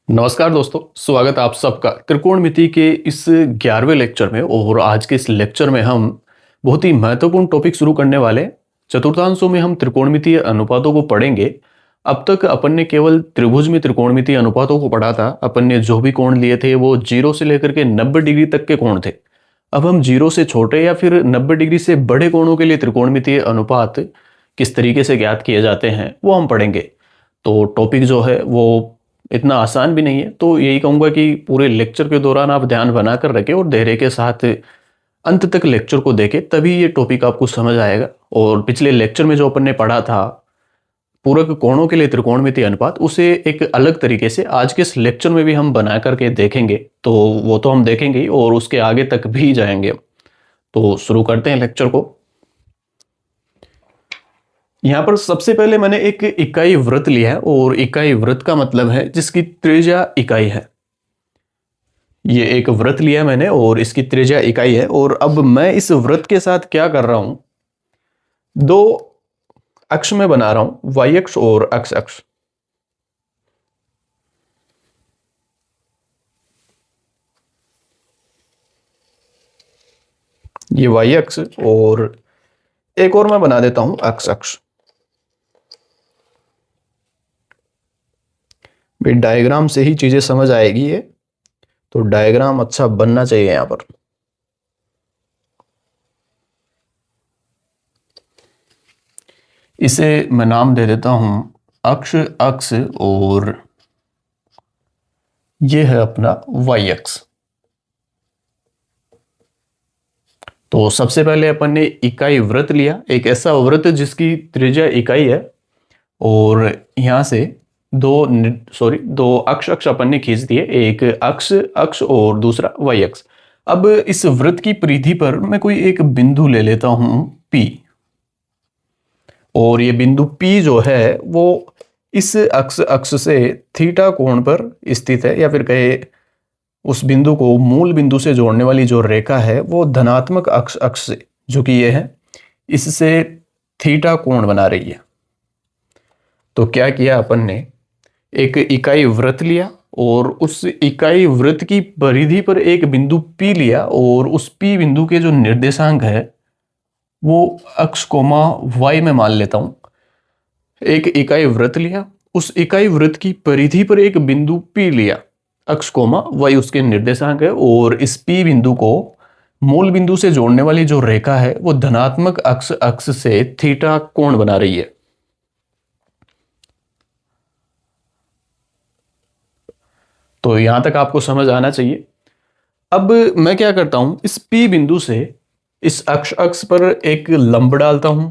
नमस्कार दोस्तों, स्वागत है आप सबका त्रिकोणमिति के इस 11वें लेक्चर में। और आज के इस लेक्चर में हम बहुत ही महत्वपूर्ण टॉपिक शुरू करने वाले हैं। चतुर्थांशों में हम त्रिकोणमितीय अनुपातों को पढ़ेंगे। अब तक अपन ने केवल त्रिभुज में त्रिकोणमितीय अनुपातों को पढ़ा था। अपन ने जो भी कोण लिए थे वो 0 से लेकर के 90 डिग्री तक के कोण थे। अब हम 0 से छोटे या फिर 90 डिग्री से बड़े कोणों के लिए त्रिकोणमितीय अनुपात किस तरीके से ज्ञात किए जाते हैं वो हम पढ़ेंगे। तो टॉपिक जो है वो इतना आसान भी नहीं है, तो यही कहूंगा कि पूरे लेक्चर के दौरान आप ध्यान बनाकर रखें और धैर्य के साथ अंत तक लेक्चर को देखें, तभी ये टॉपिक आपको समझ आएगा। और पिछले लेक्चर में जो अपन ने पढ़ा था पूरक कोणों के लिए त्रिकोणमितीय अनुपात, उसे एक अलग तरीके से आज के इस लेक्चर में भी हम बना करके देखेंगे। तो वो तो हम देखेंगे ही और उसके आगे तक भी जाएंगे। तो शुरू करते हैं लेक्चर को। यहां पर सबसे पहले मैंने एक इकाई वृत्त लिया है, और इकाई वृत्त का मतलब है जिसकी त्रिज्या इकाई है। ये एक वृत्त लिया मैंने और इसकी त्रिज्या इकाई है। और अब मैं इस वृत्त के साथ क्या कर रहा हूं, दो अक्ष में बना रहा हूं, वाई अक्ष और एक्स अक्ष। ये वाई अक्ष और एक और मैं बना देता हूं एक्स अक्ष। भाई डायग्राम से ही चीजें समझ आएगी ये, तो डायग्राम अच्छा बनना चाहिए यहां पर। इसे मैं नाम दे देता हूं अक्ष अक्ष, और ये है अपना वाई अक्ष। तो सबसे पहले अपन ने इकाई वृत्त लिया, एक ऐसा वृत्त जिसकी त्रिज्या इकाई है, और यहां से दो अक्ष अक्ष अपन ने खींच दिए, एक अक्ष अक्ष और दूसरा वाई अक्ष। अब इस वृत्त की परिधि पर मैं कोई एक बिंदु ले लेता हूं P, और ये बिंदु P जो है वो इस अक्ष अक्ष से थीटा कोण पर स्थित है, या फिर कहे उस बिंदु को मूल बिंदु से जोड़ने वाली जो रेखा है वो धनात्मक अक्ष अक्ष से, जो कि ये है, इससे थीटा कोण बना रही है। तो क्या किया अपन ने, एक इकाई वृत्त लिया और उस इकाई वृत्त की परिधि पर एक बिंदु P लिया, और उस P बिंदु के जो निर्देशांक है वो अक्ष कोमा y में मान लेता हूं। एक इकाई वृत्त लिया, उस इकाई वृत्त की परिधि पर एक बिंदु P लिया, अक्ष कोमा y उसके निर्देशांक है, और इस P बिंदु को मूल बिंदु से जोड़ने वाली जो रेखा है वो धनात्मक अक्ष अक्ष से थीटा कोण बना रही है। तो यहां तक आपको समझ आना चाहिए। अब मैं क्या करता हूं, इस P बिंदु से इस अक्ष अक्ष पर एक लंब डालता हूं,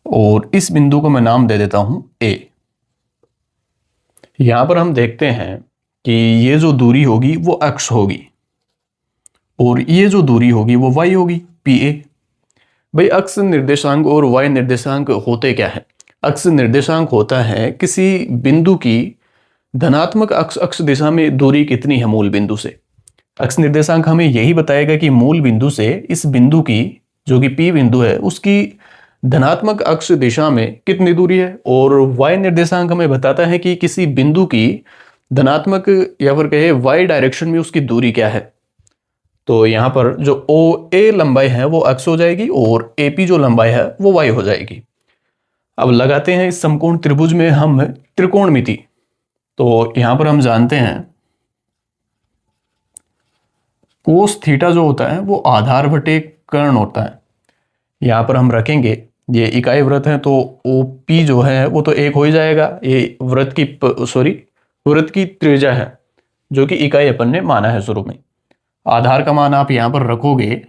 और इस बिंदु को मैं नाम दे देता हूं A। यहां पर हम देखते हैं कि ये जो दूरी होगी वो अक्ष होगी, और ये जो दूरी होगी वो y होगी, PA। भाई अक्ष निर्देशांक और y निर्देशांक होते क्या है? अक्ष निर्देशांक होता है किसी बिंदु की धनात्मक अक्ष अक्ष दिशा में दूरी कितनी है मूल बिंदु से। अक्ष निर्देशांक हमें यही बताएगा कि मूल बिंदु से इस बिंदु की, जो कि P बिंदु है, उसकी धनात्मक अक्ष दिशा में कितनी दूरी है। और y निर्देशांक हमें बताता है कि किसी बिंदु की धनात्मक या फिर कहे y डायरेक्शन में उसकी दूरी क्या है। तो यहां पर जो OA लंबाई है वो x हो जाएगी, और AP जो लंबाई है वो y हो जाएगी। अब लगाते हैं इस समकोण त्रिभुज में हम त्रिकोणमिति। तो यहां पर हम जानते हैं कोस थीटा जो होता है वो आधार बटे कर्ण होता है। यहां पर हम रखेंगे, ये इकाई वृत्त है तो OP जो है वो तो एक हो ही जाएगा। ये वृत्त की त्रिज्या है, जो कि इकाई अपन ने माना है शुरू में। आधार का मान आप यहां पर रखोगे,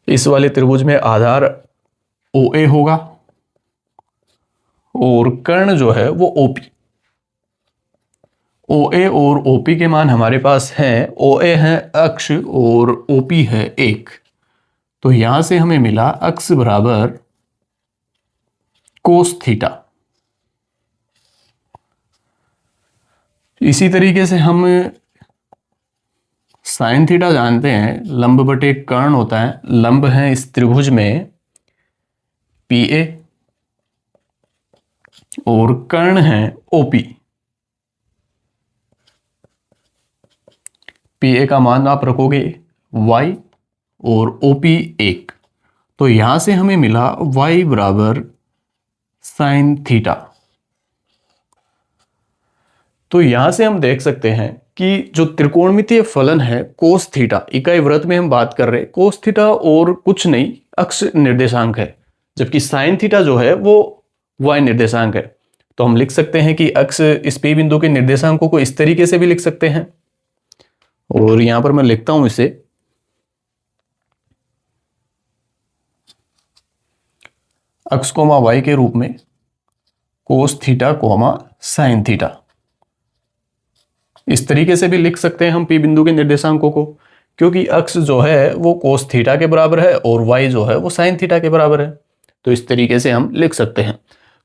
इस वाले त्रिभुज में आधार OA होगा, और कर्ण जो है वो OP। OA और OP के मान हमारे पास हैं। OA है अक्ष और OP है एक। तो यहां से हमें मिला अक्ष बराबर कोस थीटा। इसी तरीके से हम साइन थीटा जानते हैं, लंब बटे कर्ण होता है। लंब है इस त्रिभुज में पी ए और कर्ण है ओपी। पी ए का मान आप रखोगे y और OP 1, तो यहां से हमें मिला y बराबर साइन थीटा। तो यहां से हम देख सकते हैं कि जो त्रिकोणमितीय फलन है कोस थीटा, इकाई वृत्त में हम बात कर रहे हैं, कोस थीटा और कुछ नहीं अक्ष निर्देशांक है, जबकि साइन थीटा जो है वो y निर्देशांक है। तो हम लिख सकते हैं कि अक्ष इस P बिंदु के निर्देशांकों को इस तरीके से भी लिख सकते हैं, और यहां पर मैं लिखता हूं इसे अक्ष कोमा y के रूप में cos theta comma sine theta. इस तरीके से भी लिख सकते हैं हम P बिंदु के निर्देशांकों को, क्योंकि अक्ष जो है वो कोस थीटा के बराबर है और y जो है वो साइन थीटा के बराबर है। तो इस तरीके से हम लिख सकते हैं।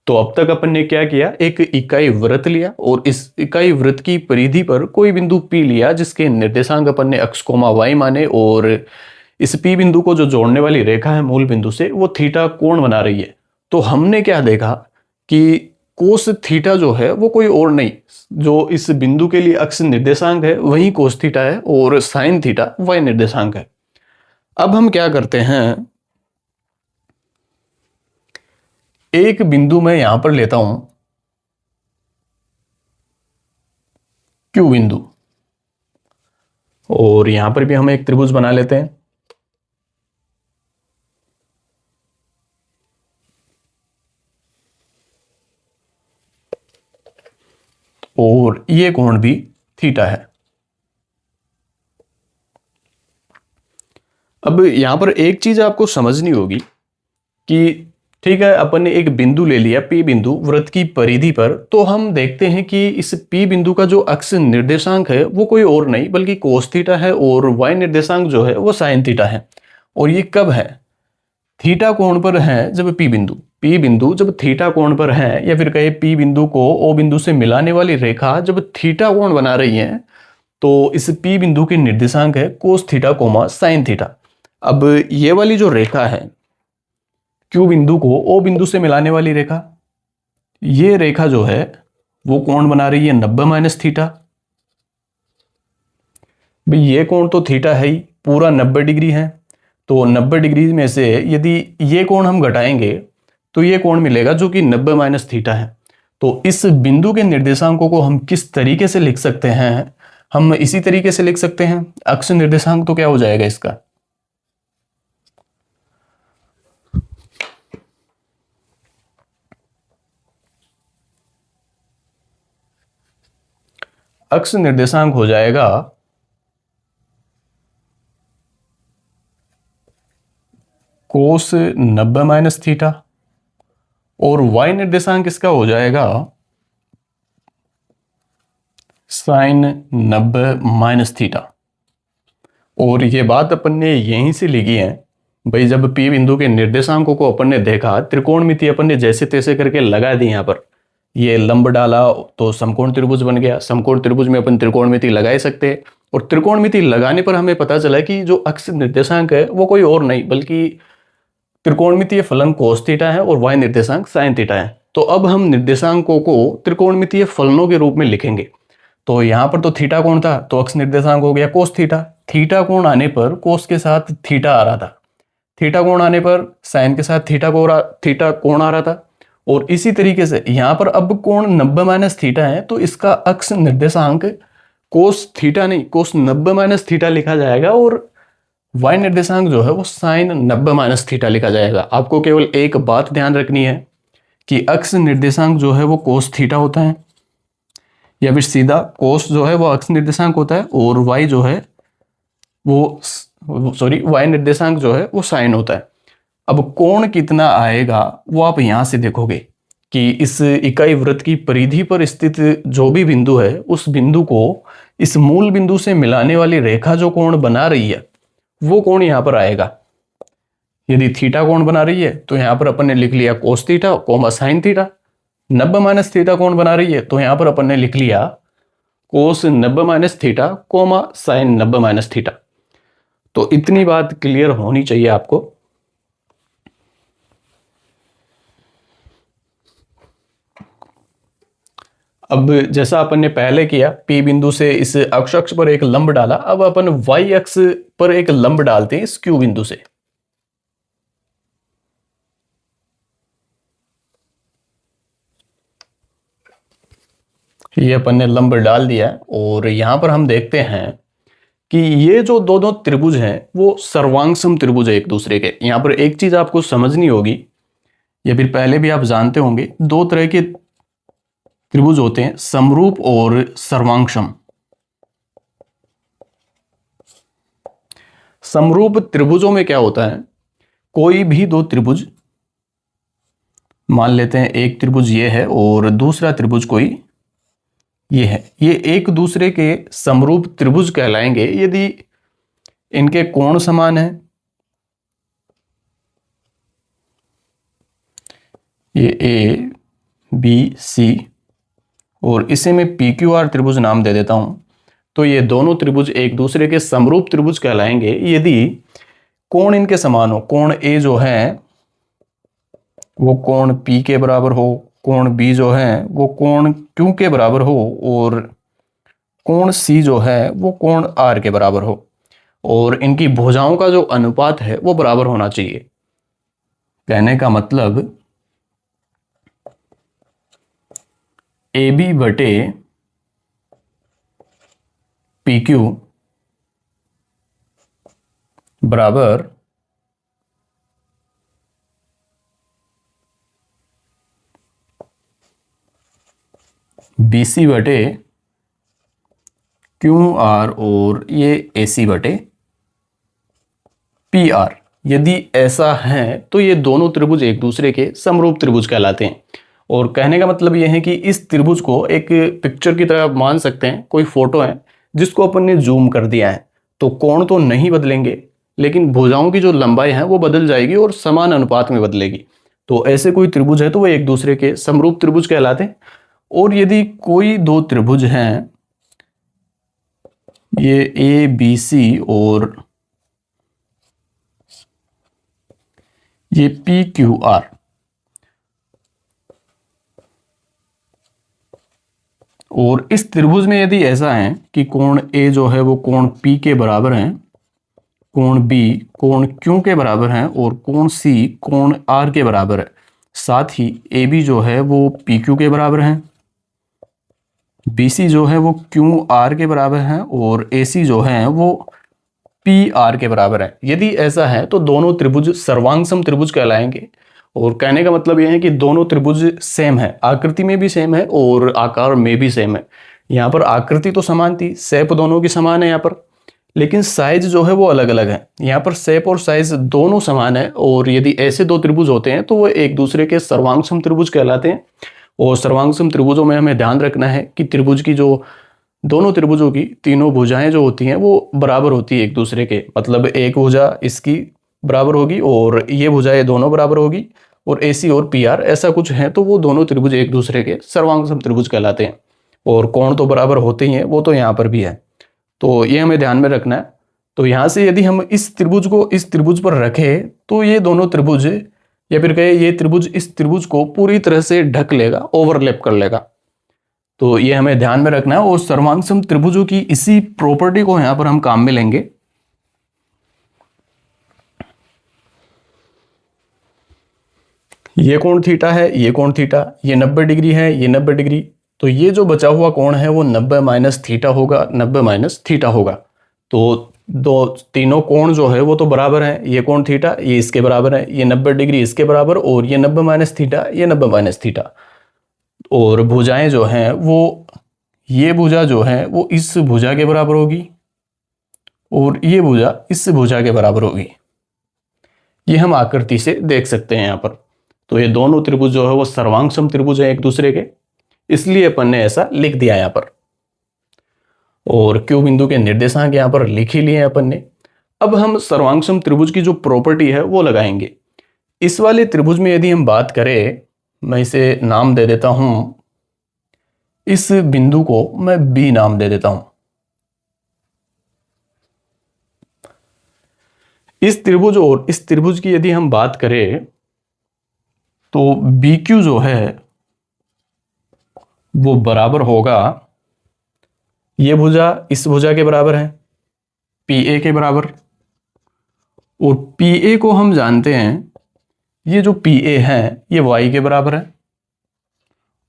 तो अब तक अपन ने क्या किया, एक इकाई वृत्त लिया और इस इकाई वृत्त की परिधि पर कोई बिंदु P लिया जिसके निर्देशांक अपन ने अक्ष कोमा y माने, और इस P बिंदु को जो जोड़ने वाली रेखा है मूल बिंदु से वो थीटा कोण बना रही है। तो हमने क्या देखा कि कोस थीटा जो है वो कोई और नहीं, जो इस बिंदु के लिए अक्ष निर्देशांक है वही कोस थीटा है, और साइन थीटा y निर्देशांक है। अब हम क्या करते हैं, एक बिंदु मैं यहां पर लेता हूं Q बिंदु, और यहां पर भी हम एक त्रिभुज बना लेते हैं। और ये कोण भी थीटा है। अब यहां पर एक चीज आपको समझनी होगी कि ठीक है, अपन ने एक बिंदु ले लिया P बिंदु वृत्त की परिधि पर, तो हम देखते हैं कि इस P बिंदु का जो अक्ष निर्देशांक है वो कोई और नहीं बल्कि कोस थीटा है, और y निर्देशांक जो है वो साइन थीटा है। और ये कब है, थीटा कोण पर है जब P बिंदु जब थीटा कोण पर है, या फिर कहे P बिंदु को O बिंदु से मिलाने वाली रेखा जब थीटा कोण बना रही है, तो इस P बिंदु के निर्देशांक है cos theta comma sine theta. अब ये वाली जो रेखा है Q बिंदु को O बिंदु से मिलाने वाली रेखा, ये रेखा जो है वो कोण बना रही है 90 माइनस थीटा। भाई ये कोण तो थीटा है ही, पूरा 90 डिग्री है, तो 90 डिग्री में से यदि ये कोण हम घटाएंगे तो ये कोण मिलेगा जो कि 90 माइनस थीटा है। तो इस बिंदु के निर्देशांकों को हम किस तरीके से लिख सकते हैं, हम इसी तरीके से लिख सकते हैं। अक्ष निर्देशांक तो क्या हो जाएगा इसका, अक्ष निर्देशांक हो जाएगा कोस 90 माइनस थीटा, और y निर्देशांक इसका हो जाएगा साइन 90 माइनस थीटा। और ये बात अपन ने यहीं से लिखी है भाई, जब P बिंदु के निर्देशांकों को अपन ने देखा, त्रिकोणमिति अपन ने जैसे तैसे करके लगा दी, यहाँ पर ये लंब डाला तो समकोण त्रिभुज बन गया। समकोण त्रिभुज में अपन त्रिकोणमिति लगा ही सकते हैं, और त्रिकोणमिति लगाने पर हमें पता चला कि जो अक्ष निर्देशांक है वो कोई और नहीं बल्कि त्रिकोणमितीय फलन कोस थीटा है और y निर्देशांक साइन थीटा है। तो अब हम निर्देशांकों को त्रिकोणमितीय फलनों के रूप में लिखेंगे। तो यहां पर तो थीटा कोण था, तो अक्ष निर्देशांक हो गया कोस थीटा। थीटा कोण आने पर कोस के साथ थीटा आ रहा था, थीटा कोण आने पर साइन के साथ थीटा कोण आ रहा था। और इसी तरीके से यहां पर अब कोण 90 माइनस थीटा है, तो इसका अक्ष निर्देशांक कोस थीटा नहीं कोस 90 माइनस थीटा लिखा जाएगा, और y निर्देशांक जो है वो साइन 90 माइनस थीटा लिखा जाएगा। आपको केवल एक बात ध्यान रखनी है कि अक्ष निर्देशांक जो है वो कोस थीटा होता है, या फिर सीधा कोस जो है वो अक्ष निर्देशांक होता है, और y जो है वो y निर्देशांक जो है वो साइन होता है। अब कोण कितना आएगा वो आप यहां से देखोगे कि इस इकाई वृत्त की परिधि पर स्थित जो भी बिंदु है, उस बिंदु को इस मूल बिंदु से मिलाने वाली रेखा जो कोण बना रही है वो कोण यहां पर आएगा। यदि थीटा कोण बना रही है तो यहां पर अपन ने लिख लिया cos theta comma sine theta. 90 minus theta कोण बना रही है तो यहां पर अपन ने लिख लिया कोस 90 minus theta comma sine 90 minus theta. तो इतनी बात क्लियर होनी चाहिए आपको। अब जैसा अपन ने पहले किया, P बिंदु से इस अक्ष पर एक लंब डाला, अब अपन Y अक्ष पर एक लंब डालते हैं इस Q बिंदु से। ये अपन ने लंब डाल दिया और यहां पर हम देखते हैं कि ये जो दोनों त्रिभुज हैं वो सर्वांगसम त्रिभुज है एक दूसरे के। यहां पर एक चीज आपको समझनी होगी, या फिर पहले भी आप जानते होंगे, दो तरह के त्रिभुज होते हैं, समरूप और सर्वांगसम। समरूप त्रिभुजों में क्या होता है, कोई भी दो त्रिभुज, मान लेते हैं एक त्रिभुज ये है और दूसरा त्रिभुज कोई ये है, ये एक दूसरे के समरूप त्रिभुज कहलाएंगे यदि इनके कोण समान है। ये ए बी सी और इसे मैं पी क्यू आर त्रिभुज नाम दे देता हूं। तो ये दोनों त्रिभुज एक दूसरे के समरूप त्रिभुज कहलाएंगे यदि कोण इनके समान हो। कोण ए जो है वो कोण P के बराबर हो, कोण B जो है वो कोण Q के बराबर हो और कोण C जो है वो कोण R के बराबर हो, और इनकी भुजाओं का जो अनुपात है वो बराबर होना चाहिए। कहने का मतलब AB बटे PQ बराबर BC बटे QR और ये AC बटे PR। यदि ऐसा है तो ये दोनों त्रिभुज एक दूसरे के समरूप त्रिभुज कहलाते हैं। और कहने का मतलब ये है कि इस त्रिभुज को एक पिक्चर की तरह आप मान सकते हैं, कोई फोटो है जिसको अपन ने जूम कर दिया है, तो कोण तो नहीं बदलेंगे लेकिन भुजाओं की जो लंबाई है वो बदल जाएगी और समान अनुपात में बदलेगी। तो ऐसे कोई त्रिभुज है तो वो एक दूसरे के समरूप त्रिभुज कहलाते हैं। और यदि कोई दो त्रिभुज हैं, ये ए बी सी और ये पी क्यू आर, और इस त्रिभुज में यदि ऐसा है कि कोण ए जो है वो कोण P के बराबर है, कोण B कोण Q के बराबर है और कोण C कोण R के बराबर है, साथ ही AB जो है वो PQ के बराबर है, BC जो है वो QR के बराबर है और AC जो है वो PR के बराबर है। यदि ऐसा है तो दोनों त्रिभुज सर्वांगसम त्रिभुज कहलाएंगे। और कहने का मतलब यह है कि दोनों त्रिभुज सेम है, आकृति में भी सेम है और आकार में भी सेम है। यहाँ पर आकृति तो समान थी, शेप दोनों की समान है यहाँ पर, लेकिन साइज जो है वो अलग अलग है। यहाँ पर शेप और साइज दोनों समान है, और यदि ऐसे दो त्रिभुज होते हैं तो वो एक दूसरे के सर्वांगसम त्रिभुज कहलाते हैं। और सर्वांगसम त्रिभुजों में हमें ध्यान रखना है कि त्रिभुज की जो दोनों त्रिभुजों की तीनों भुजाएं जो होती हैं वो बराबर होती है एक दूसरे के, मतलब एक भुजा इसकी बराबर होगी और ये भुजाएं दोनों बराबर होगी, और AC और PR ऐसा कुछ है तो वो दोनों त्रिभुज एक दूसरे के सर्वांगसम त्रिभुज कहलाते हैं। और कोण तो बराबर होते ही हैं, वो तो यहाँ पर भी है, तो ये हमें ध्यान में रखना है। तो यहाँ से यदि हम इस त्रिभुज को इस त्रिभुज पर रखें तो ये दोनों त्रिभुज, या फिर कहे ये त्रिभुज इस त्रिभुज को पूरी तरह से ढक लेगा, ओवरलैप कर लेगा। तो ये हमें ध्यान में रखना है। और सर्वांगसम त्रिभुजों की इसी प्रॉपर्टी को यहां पर हम काम में लेंगे। ये कोण थीटा है, ये कोण थीटा, ये 90 डिग्री है, ये 90 डिग्री, तो ये जो बचा हुआ कोण है वो 90 माइनस थीटा होगा, 90 माइनस थीटा होगा। तो दो तीनों कोण जो है वो तो बराबर है, ये कोण थीटा ये इसके बराबर है, ये 90 डिग्री इसके बराबर, और ये 90 माइनस थीटा ये 90 माइनस थीटा। और भुजाएं जो हैं वो, ये भुजा जो है वो इस भुजा के बराबर होगी और ये भुजा इस भुजा के बराबर होगी। ये हम आकृति से देख सकते हैं यहाँ पर। तो ये दोनों त्रिभुज जो है वो सर्वांगसम त्रिभुज है एक दूसरे के, इसलिए अपन ने ऐसा लिख दिया यहाँ पर। और Q बिंदु के निर्देशांक यहाँ पर लिख ही लिए अपन ने। अब हम सर्वांगसम त्रिभुज की जो प्रॉपर्टी है वो लगाएंगे। इस वाले त्रिभुज में यदि हम बात करें, मैं इसे नाम दे देता हूं इस बिंदु को मैं बी नाम दे देता हूं। इस त्रिभुज और इस त्रिभुज की यदि हम बात करें तो बी क्यू जो है वो बराबर होगा, ये भुजा इस भुजा के बराबर है, पी ए के बराबर। और पी ए को हम जानते हैं, ये जो पी ए है ये वाई के बराबर है,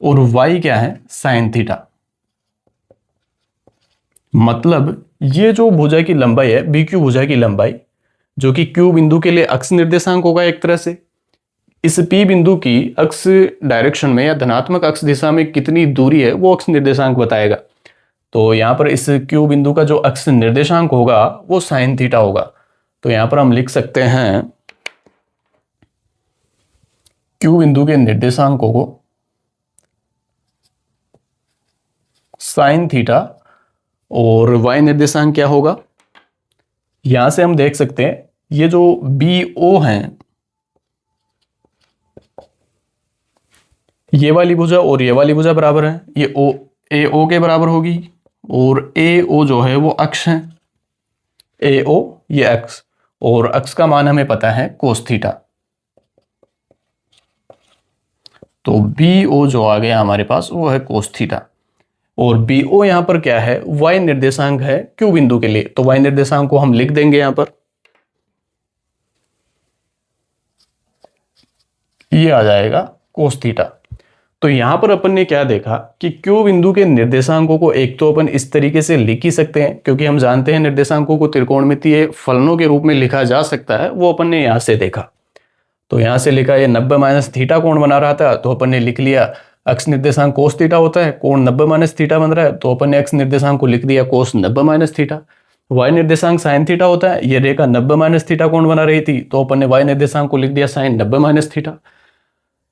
और वाई क्या है, साइन थीटा। मतलब ये जो भुजा की लंबाई है, बी क्यू भुजा की लंबाई, जो कि क्यू बिंदु के लिए अक्ष निर्देशांक होगा एक तरह से, इस पी बिंदु की अक्ष डायरेक्शन में या धनात्मक अक्ष दिशा में कितनी दूरी है वो अक्ष निर्देशांक बताएगा। तो यहां पर इस क्यू बिंदु का जो अक्ष निर्देशांक होगा वो साइन थीटा होगा। तो यहां पर हम लिख सकते हैं क्यू बिंदु के निर्देशांकों को साइन थीटा, और वाई निर्देशांक क्या होगा, यहां से हम देख सकते हैं ये जो बी ओ है, ये वाली भुजा और ये वाली भुजा बराबर है, ये ओ ए ओ के बराबर होगी, और ए ओ जो है वो अक्ष है, ए ओ ये अक्ष, और अक्ष का मान हमें पता है कोस थीटा। तो बी ओ जो आ गया हमारे पास वो है कोस थीटा, और बी ओ यहां पर क्या है, वाई निर्देशांक है क्यू बिंदु के लिए। तो वाई निर्देशांक को हम लिख देंगे यहां पर, ये आ जाएगा कोस थीटा। तो यहां पर अपन ने क्या देखा कि क्यू बिंदु के निर्देशांकों को एक तो अपन इस तरीके से लिख ही सकते हैं, क्योंकि हम जानते हैं निर्देशांकों को त्रिकोणमितीय फलनों के रूप में लिखा जा सकता है, वो अपन ने यहां से देखा। तो यहां से लिखा, ये 90 माइनस थीटा कोण बना रहा था, तो अपन ने लिख लिया अक्ष निर्देशांक कोस थीटा होता है, कोण 90 माइनस थीटा बन रहा है, तो अपन ने अक्ष निर्देशांक को लिख दिया कोस 90 माइनस थीटा। वाई निर्देशांक साइन थीटा होता है, ये रेखा 90 माइनस थीटा कोण बना रही थी, तो अपन ने वाई निर्देशांक को लिख दिया साइन 90 माइनस थीटा।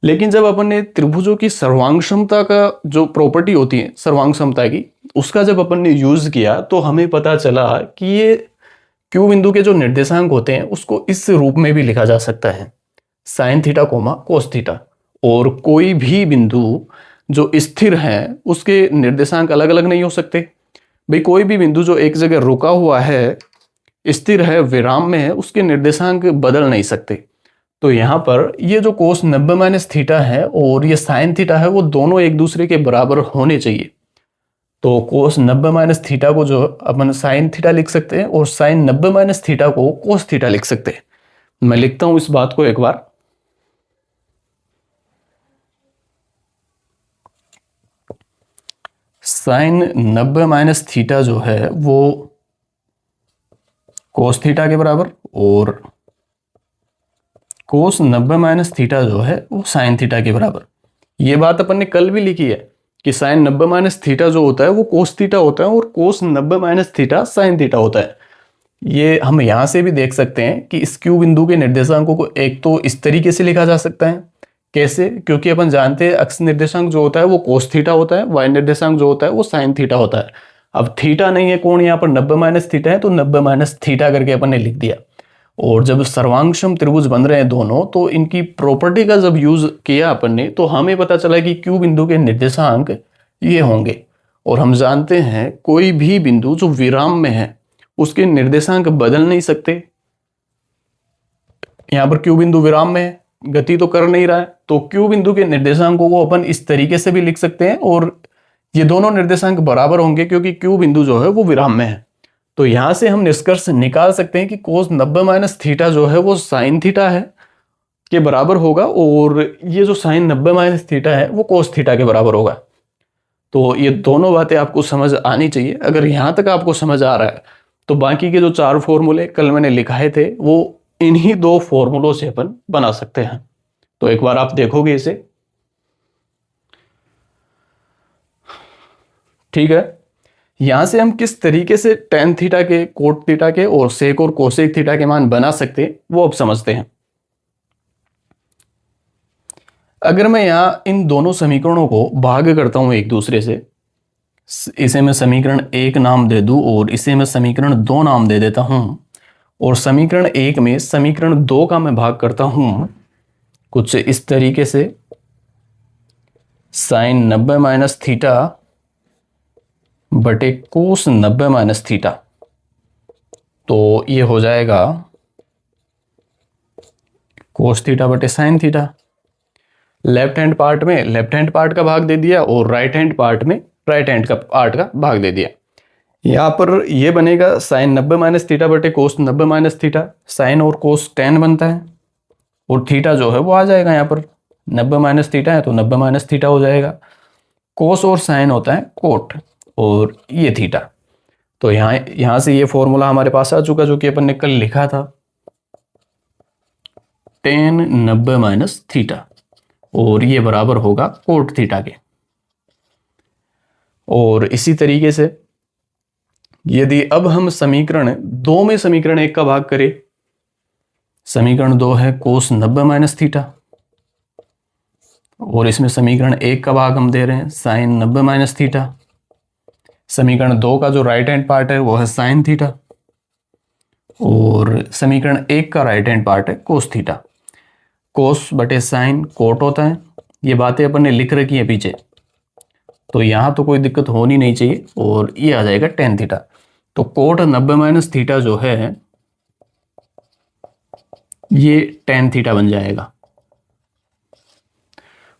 लेकिन जब अपन ने त्रिभुजों की सर्वांग क्षमता का जो प्रॉपर्टी होती है सर्वांग क्षमता की, उसका जब अपन ने यूज किया तो हमें पता चला कि ये क्यू बिंदु के जो निर्देशांक होते हैं उसको इस रूप में भी लिखा जा सकता है, sine theta coma cos theta. और कोई भी बिंदु जो स्थिर है उसके निर्देशांक अलग अलग नहीं हो सकते। भाई कोई भी बिंदु जो एक जगह रुका हुआ है, स्थिर है, विराम में है, उसके निर्देशांक बदल नहीं सकते। तो यहां पर ये जो कोस 90 माइनस थीटा है और ये साइन थीटा है, वो दोनों एक दूसरे के बराबर होने चाहिए। तो कोस 90 माइनस थीटा को जो अपन साइन थीटा लिख सकते हैं, और साइन 90 माइनस थीटा को कोस थीटा लिख सकते हैं। मैं लिखता हूं इस बात को एक बार, साइन 90 माइनस थीटा जो है वो कोस थीटा के बराबर, और कोस 90 माइनस थीटा जो है वो साइन थीटा के बराबर। ये बात अपन ने कल भी लिखी है कि साइन 90 माइनस थीटा जो होता है वो कोस थीटा होता है, और कोस 90 माइनस थीटा साइन थीटा होता है। ये हम यहां से भी देख सकते हैं कि इस क्यू बिंदु के निर्देशांकों को एक तो इस तरीके से लिखा जा सकता है। कैसे? क्योंकि अपन जानते हैं अक्ष निर्देशांक जो होता है वो कोस थीटा होता है, वाई निर्देशांक जो होता है वो साइन थीटा होता है। अब थीटा नहीं है कोण, यहाँ पर 90 माइनस थीटा है, तो 90 माइनस थीटा करके अपन ने लिख दिया। और जब सर्वांगक्षम त्रिभुज बन रहे हैं दोनों, तो इनकी प्रॉपर्टी का जब यूज किया अपन ने, तो हमें पता चला कि क्यू बिंदु के निर्देशांक ये होंगे। और हम जानते हैं कोई भी बिंदु जो विराम में है उसके निर्देशांक बदल नहीं सकते। यहां पर क्यू बिंदु विराम में है, गति तो कर नहीं रहा है, तो क्यू बिंदु के निर्देशांकों को अपन इस तरीके से भी लिख सकते हैं, और ये दोनों निर्देशांक बराबर होंगे क्योंकि क्यू बिंदु जो है वो विराम में है। तो यहां से हम निष्कर्ष निकाल सकते हैं कि कोस 90 माइनस थीटा जो है वो साइन थीटा है के बराबर होगा, और ये जो साइन 90 माइनस थीटा है वो कोस थीटा के बराबर होगा। तो ये दोनों बातें आपको समझ आनी चाहिए। अगर यहां तक आपको समझ आ रहा है तो बाकी के जो 4 फॉर्मूले कल मैंने लिखाए थे वो इन्हीं 2 फॉर्मूलों से अपन बना सकते हैं। तो एक बार आप देखोगे इसे, ठीक है। यहां से हम किस तरीके से टेन थीटा के, कोट थीटा के और सेक और कोसेक थीटा के मान बना सकते हैं वो अब समझते हैं। अगर मैं यहां इन दोनों समीकरणों को भाग करता हूं एक दूसरे से, इसे मैं समीकरण 1 नाम दे दूं और इसे मैं समीकरण 2 नाम दे देता हूं, और समीकरण 1 में समीकरण 2 का मैं भाग करता हूं कुछ इस तरीके से, साइन 90 माइनस थीटा बटे कोस 90 माइनस थीटा। तो ये हो जाएगा कोस थीटा बटे sine theta. Left hand part में लेफ्ट हैंड पार्ट का भाग दे दिया और राइट हैंड पार्ट में राइट हैंड का पार्ट का भाग दे दिया। यहाँ पर ये बनेगा साइन 90 माइनस थीटा बटे कोस 90 माइनस थीटा। साइन और कोस tan बनता है और थीटा जो है वो आ जाएगा यहाँ पर 90 माइनस थीटा है तो 90 माइनस थीटा हो जाएगा। कोस और साइन होता है कोट और ये थीटा। तो यहाँ से ये फॉर्मूला हमारे पास आ चुका जो कि अपन ने कल लिखा था tan 90 माइनस थीटा और ये बराबर होगा कोट थीटा के। और इसी तरीके से यदि अब हम समीकरण 2 में समीकरण 1 का भाग करें, समीकरण 2 है कोस 90 माइनस थीटा और इसमें समीकरण 1 का भाग हम दे रहे हैं साइन 90 माइनस थीटा। समीकरण 2 का जो राइट हैंड पार्ट है वो है साइन थीटा और समीकरण 1 का राइट हैंड पार्ट है कोस थीटा। कोस बटे साइन कोट होता है। ये बातें अपन ने लिख रखी है पीछे, तो यहाँ तो कोई दिक्कत होनी नहीं चाहिए और ये आ जाएगा टेन थीटा। तो कोट 90 माइनस थीटा जो है ये टेन थीटा बन जाएगा।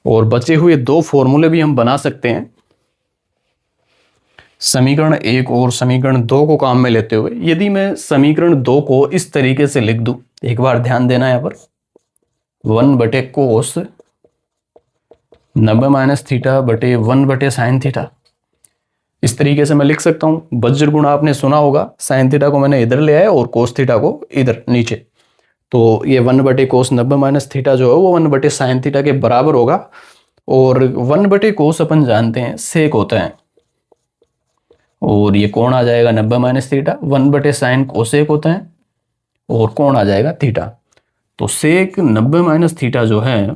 और बचे हुए 2 फॉर्मूले भी हम बना सकते हैं समीकरण 1 और समीकरण 2 को काम में लेते हुए। यदि मैं समीकरण 2 को इस तरीके से लिख दूं, एक बार ध्यान देना यहाँ पर 1 बटे कोस 90 माइनस थीटा बटे 1 बटे साइन थीटा, इस तरीके से मैं लिख सकता हूं। वज्र गुण आपने सुना होगा, साइन थीटा को मैंने इधर ले आया और कोस थीटा को इधर नीचे। तो ये 1 बटे कोस 90 माइनस थीटा जो है वो 1 बटे साइन थीटा के बराबर होगा। और 1 बटे कोस अपन जानते हैं सेक होता है और ये कोण आ जाएगा 90 माइनस थीटा। 1 बटे साइन कोसेक होता है और कोण आ जाएगा थीटा। तो सेक 90 माइनस थीटा जो है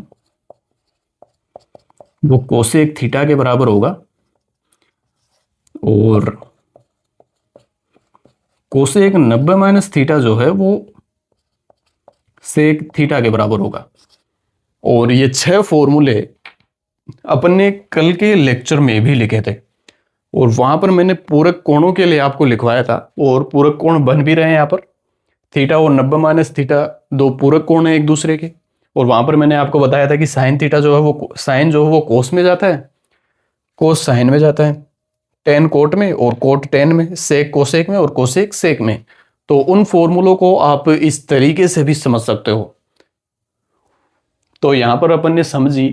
वो कोसेक थीटा के बराबर होगा और कोसेक 90 माइनस थीटा जो है वो सेक थीटा के बराबर होगा। और ये 6 फॉर्मूले अपन ने कल के लेक्चर में भी लिखे थे और वहां पर मैंने पूरक कोणों के लिए आपको लिखवाया था और पूरक कोण बन भी रहे हैं। यहाँ पर थीटा और 90 माइनस थीटा 2 पूरक कोण है एक दूसरे के। और वहां पर मैंने आपको बताया था कि साइन थीटा जो है वो साइन जो है वो कोस में जाता है, कोस साइन में जाता है, टेन कोट में और कोट टेन में, सेक कोसेक में और कोसेक सेक में। तो उन फॉर्मूलों को आप इस तरीके से भी समझ सकते हो। तो यहां पर अपन ने समझी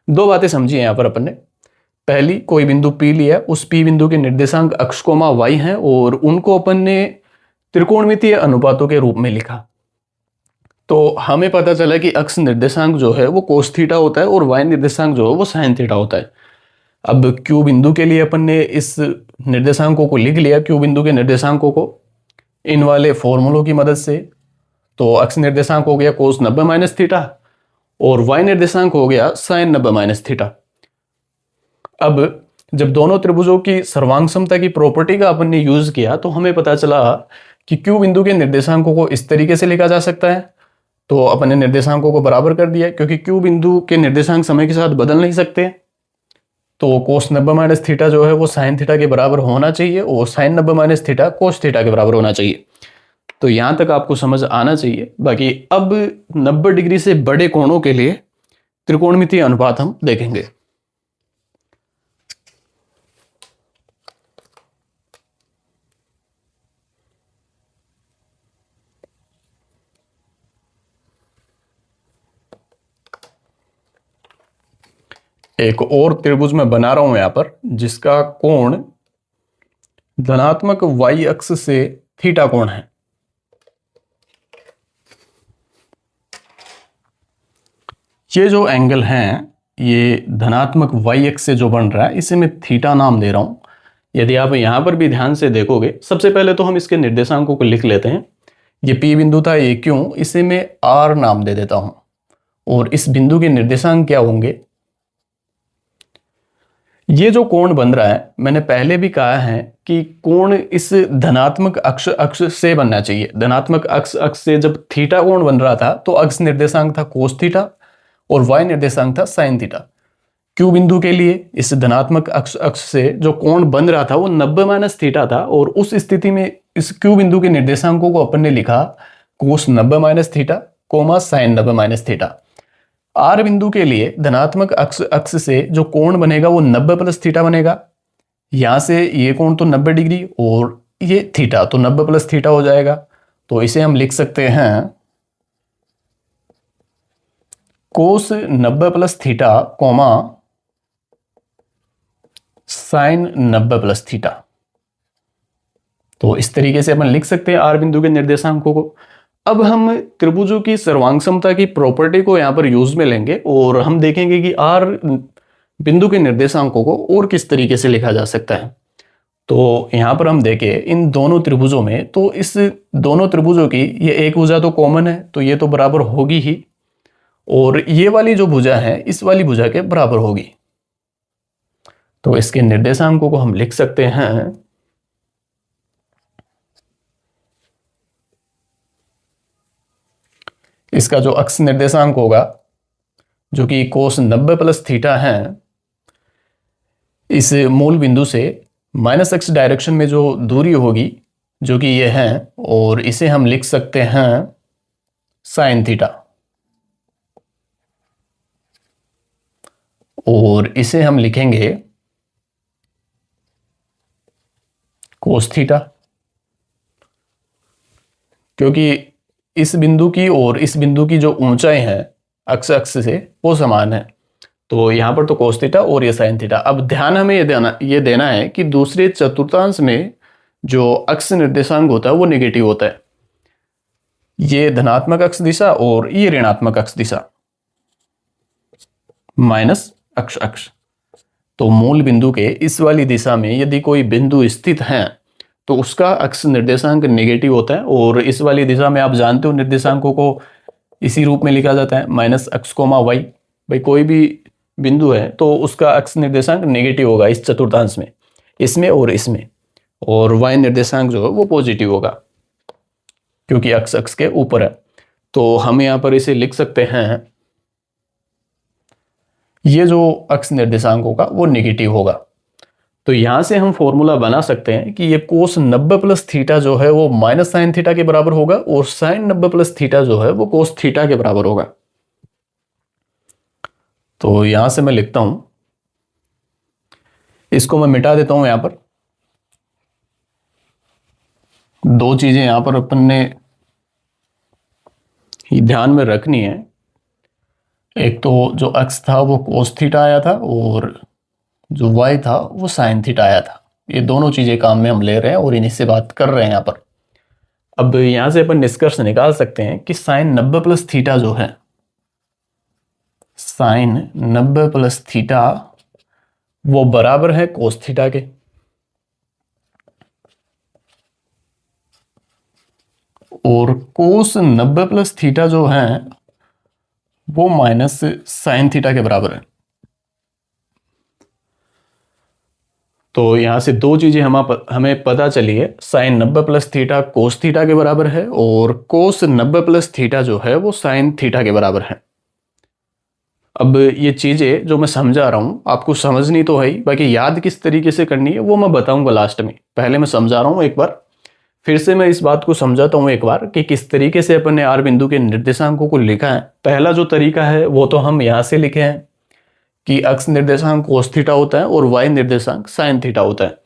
2 बातें समझी है। यहां पर अपन ने पहली, कोई बिंदु P लिया, उस P बिंदु के निर्देशांक अक्ष कोमा y हैं और उनको अपन ने त्रिकोणमितीय अनुपातों के रूप में लिखा। तो हमें पता चला कि अक्ष निर्देशांक जो है वो कोस थीटा होता है और y निर्देशांक जो है वो साइन थीटा होता है। अब Q बिंदु के लिए अपन ने इस निर्देशांकों को लिख लिया, Q बिंदु के निर्देशांकों को इन वाले फॉर्मूलों की मदद से। तो अक्ष निर्देशांक हो गया कोस 90 माइनस थीटा और y निर्देशांक हो गया साइन 90 माइनस थीटा। अब जब दोनों त्रिभुजों की सर्वांग समता की प्रॉपर्टी का अपन ने यूज किया तो हमें पता चला कि Q बिंदु के निर्देशांकों को इस तरीके से लिखा जा सकता है। तो अपन ने निर्देशांकों को बराबर कर दिया क्योंकि Q बिंदु के निर्देशांक समय के साथ बदल नहीं सकते। तो कोस 90 माइनस थीटा जो है वो साइन थीटा के बराबर होना चाहिए और sine 90 minus theta cos theta के बराबर होना चाहिए। तो यहां तक आपको समझ आना चाहिए। बाकी अब 90 डिग्री से बड़े कोणों के लिए त्रिकोणमितीय अनुपात हम देखेंगे। एक और त्रिभुज मैं बना रहा हूं यहां पर जिसका कोण धनात्मक y अक्ष से थीटा कोण है। ये जो एंगल है ये धनात्मक y अक्ष से जो बन रहा है इसे मैं थीटा नाम दे रहा हूं। यदि आप यहां पर भी ध्यान से देखोगे, सबसे पहले तो हम इसके निर्देशांकों को लिख लेते हैं। ये P बिंदु था, ये क्यों, इसे मैं R नाम दे देता हूं। और इस बिंदु के निर्देशांक क्या होंगे, ये जो कोण बन रहा है मैंने पहले भी कहा है कि कोण इस धनात्मक अक्ष से बनना चाहिए। धनात्मक अक्ष से जब थीटा कोण बन रहा था तो अक्ष निर्देशांक था कोस थीटा और y निर्देशांक था साइन थीटा। क्यू बिंदु के लिए इस धनात्मक अक्ष अक्ष से जो कोण बन रहा था वो 90 माइनस थीटा था, और उस स्थिति में इस क्यू बिंदु के निर्देशांकों को अपन ने लिखा cos 90 minus theta comma sine 90 minus theta. R बिंदु के लिए धनात्मक अक्ष अक्ष से जो कोण बनेगा वो 90 प्लस थीटा बनेगा। यहां से ये कोण तो 90 डिग्री और ये थीटा तो 90 प्लस थीटा हो जाएगा। तो इसे हम लिख सकते हैं कोस 90 plus theta comma sine 90 plus theta. तो इस तरीके से अपन लिख सकते हैं आर बिंदु के निर्देशांकों को। अब हम त्रिभुजों की सर्वांग समता की प्रॉपर्टी को यहां पर यूज में लेंगे और हम देखेंगे कि आर बिंदु के निर्देशांकों को और किस तरीके से लिखा जा सकता है। तो यहां पर हम देखें इन दोनों त्रिभुजों में, तो इस दोनों त्रिभुजों की ये एक भुजा तो कॉमन है, तो ये तो बराबर होगी ही, और ये वाली जो भुजा है इस वाली भुजा के बराबर होगी। तो इसके निर्देशांकों को हम लिख सकते हैं इसका जो अक्ष निर्देशांक होगा जो कि कोस 90 प्लस थीटा है, इस मूल बिंदु से माइनस एक्स डायरेक्शन में जो दूरी होगी जो कि ये है, और इसे हम लिख सकते हैं साइन थीटा, और इसे हम लिखेंगे कोस थीटा, क्योंकि इस बिंदु की और इस बिंदु की जो ऊंचाई है अक्ष अक्ष से वो समान है। तो यहां पर तो कोस थीटा और ये साइन थीटा। अब ध्यान हमें ये देना है कि दूसरे चतुर्थांश में जो अक्ष निर्देशांक होता है वो नेगेटिव होता है। ये धनात्मक अक्ष दिशा और ये ऋणात्मक अक्ष दिशा माइनस अक्ष अक्ष। तो मूल बिंदु के इस वाली दिशा में यदि कोई बिंदु स्थित है तो उसका अक्ष निर्देशांक नेगेटिव होता है, और इस वाली दिशा में आप जानते हो निर्देशांकों को इसी रूप में लिखा जाता है माइनस अक्ष कोमा वाई। भाई कोई भी बिंदु है तो उसका अक्ष निर्देशांक नेगेटिव होगा इस चतुर्थांश में, इसमें और इसमें, और वाई निर्देशांक जो है वो पॉजिटिव होगा क्योंकि अक्ष अक्ष के ऊपर है। तो हम यहां पर इसे लिख सकते हैं ये जो अक्ष निर्देशांक होगा वो नेगेटिव होगा। तो यहां से हम फॉर्मूला बना सकते हैं कि ये कोस 90 प्लस थीटा जो है वो माइनस साइन थीटा के बराबर होगा, और साइन 90 प्लस थीटा जो है वो कोस थीटा के बराबर होगा। तो यहां से मैं लिखता हूं, इसको मैं मिटा देता हूं। यहां पर दो चीजें यहां पर अपन ने ध्यान में रखनी है। एक तो जो अक्ष था वो कोस थीटा आया था और जो y था वो साइन थीटा आया था। ये दोनों चीजें काम में हम ले रहे हैं और इन्हीं से बात कर रहे हैं यहाँ पर। अब यहां से अपन निष्कर्ष निकाल सकते हैं कि साइन 90 प्लस थीटा जो है, साइन 90 प्लस थीटा वो बराबर है कोस थीटा के, और कोस 90 प्लस थीटा जो है वो माइनस साइन थीटा के बराबर है। तो यहां से दो चीजें हमें पता चली है, sine 90 plus theta cos theta के बराबर है और कोस 90 प्लस थीटा जो है वो साइन थीटा के बराबर है। अब ये चीजें जो मैं समझा रहा हूं आपको समझनी तो है ही, बाकी याद किस तरीके से करनी है वो मैं बताऊंगा लास्ट में। पहले मैं समझा रहा हूं एक बार, फिर से मैं इस बात को समझाता हूं एक बार कि किस तरीके से अपन ने आर बिंदु के निर्देशांकों को लिखा है। पहला जो तरीका है वो तो हम यहां से लिखे हैं कि अक्ष निर्देशांक कोस थीटा होता है और वाई निर्देशांक साइन थीटा होता है।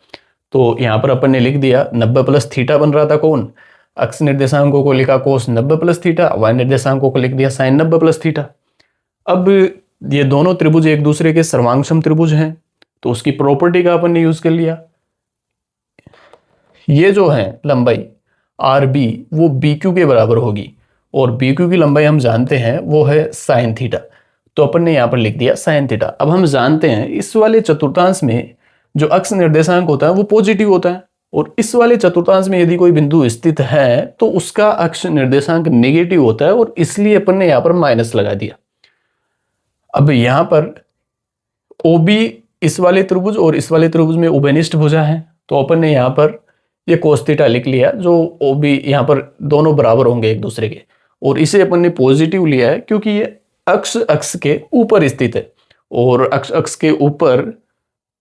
तो यहाँ पर अपन ने लिख दिया 90 प्लस थीटा बन रहा था कौन, अक्ष निर्देशांकों को लिखा कोस 90 प्लस थीटा, वाई निर्देशांकों को लिख दिया साइन 90 प्लस थीटा। अब ये दोनों त्रिभुज एक दूसरे के सर्वांगसम त्रिभुज हैं तो उसकी प्रॉपर्टी का अपन ने यूज कर लिया। ये जो है लंबाई आर बी वो बी क्यू के बराबर होगी, और बी क्यू की लंबाई हम जानते हैं वो है साइन थीटा, तो अपन ने यहां पर लिख दिया साइन थीटा। अब हम जानते हैं इस वाले चतुर्थांश में जो अक्ष निर्देशांक होता है वो पॉजिटिव होता है, और इस वाले चतुर्थांश में यदि कोई बिंदु स्थित है तो उसका अक्ष निर्देशांक नेगेटिव होता है, और इसलिए अपन ने यहां पर माइनस लगा दिया। अब यहां पर ओबी इस वाले त्रिभुज और इस वाले त्रिभुज में उभयनिष्ठ भुजा है, तो अपन ने यहां पर ये कोस थीटा लिख लिया, जो ओबी यहां पर दोनों बराबर होंगे एक दूसरे के, और इसे अपन ने पॉजिटिव लिया है क्योंकि ये अक्ष अक्ष के ऊपर स्थित है, और अक्ष अक्ष के ऊपर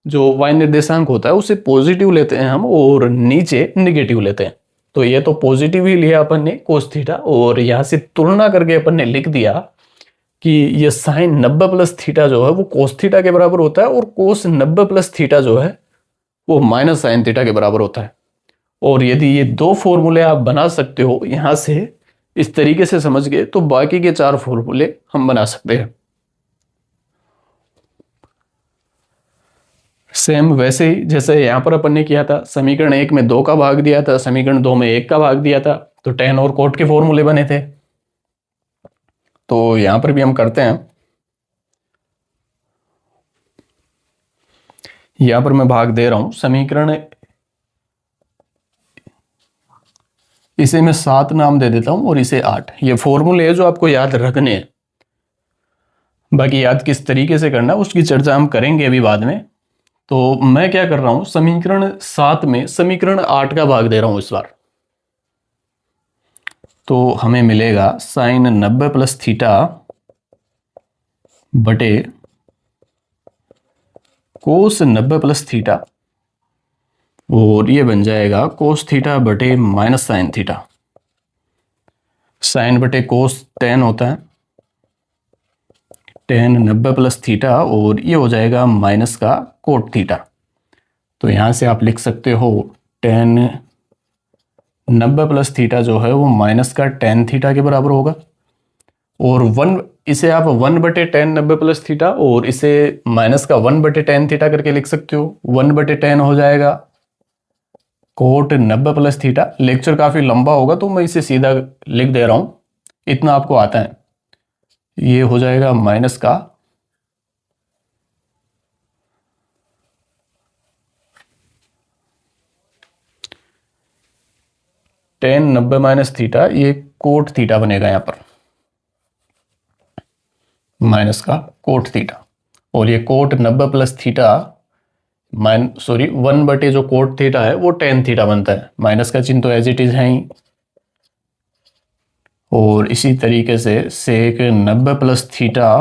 जो y निर्देशांक होता है उसे पॉजिटिव लेते हैं हम और नीचे निगेटिव लेते हैं। तो ये तो पॉजिटिव ही लिया अपन ने कोस थीटा, और यहाँ से तुलना करके अपन ने लिख दिया कि ये साइन 90 प्लस थीटा जो है वो कोस थीटा के बराबर होता है, और कोस 90 प्लस थीटा जो है वो माइनस साइन थीटा के बराबर होता है। और यदि ये दो फॉर्मूले आप बना सकते हो यहां से इस तरीके से समझ गए, तो बाकी के 4 फॉर्मूले हम बना सकते हैं। सेम वैसे ही जैसे यहां पर अपन ने किया था, समीकरण 1 में 2 का भाग दिया था, समीकरण 2 में 1 का भाग दिया था, तो tan और cot के फॉर्मूले बने थे। तो यहां पर भी हम करते हैं। यहां पर मैं भाग दे रहा हूं समीकरण, इसे मैं 7 नाम दे देता हूं और इसे 8। ये फॉर्मूले है जो आपको याद रखने हैं। बाकी याद किस तरीके से करना उसकी चर्चा हम करेंगे अभी बाद में। तो मैं क्या कर रहा हूं, समीकरण 7 में समीकरण 8 का भाग दे रहा हूं इस बार। तो हमें मिलेगा साइन 90 प्लस थीटा बटे कोस 90 प्लस थीटा, और ये बन जाएगा कोस थीटा बटे माइनस साइन थीटा। साइन बटे कोस टेन होता है, टेन 90 प्लस थीटा, और ये हो जाएगा माइनस का कोट थीटा। तो यहां से आप लिख सकते हो टेन 90 प्लस थीटा जो है वो माइनस का टेन थीटा के बराबर होगा, और इसे आप 1/10 90 प्लस थीटा और इसे माइनस का 1/10 थीटा करके लिख सकते हो। 1/10 हो जाएगा कोट 90 प्लस थीटा। लेक्चर काफी लंबा होगा तो मैं इसे सीधा लिख दे रहा हूं, इतना आपको आता है। ये हो जाएगा माइनस का टेन 90 माइनस थीटा, ये कोट थीटा बनेगा यहां पर, माइनस का कोट थीटा। और ये कोट 90 प्लस थीटा 1 बटे जो कोट थीटा है वो टेन थीटा बनता है। माइनस का चिन्ह तो एज इट इज है ही। और इसी तरीके से सेक 90 प्लस थीटा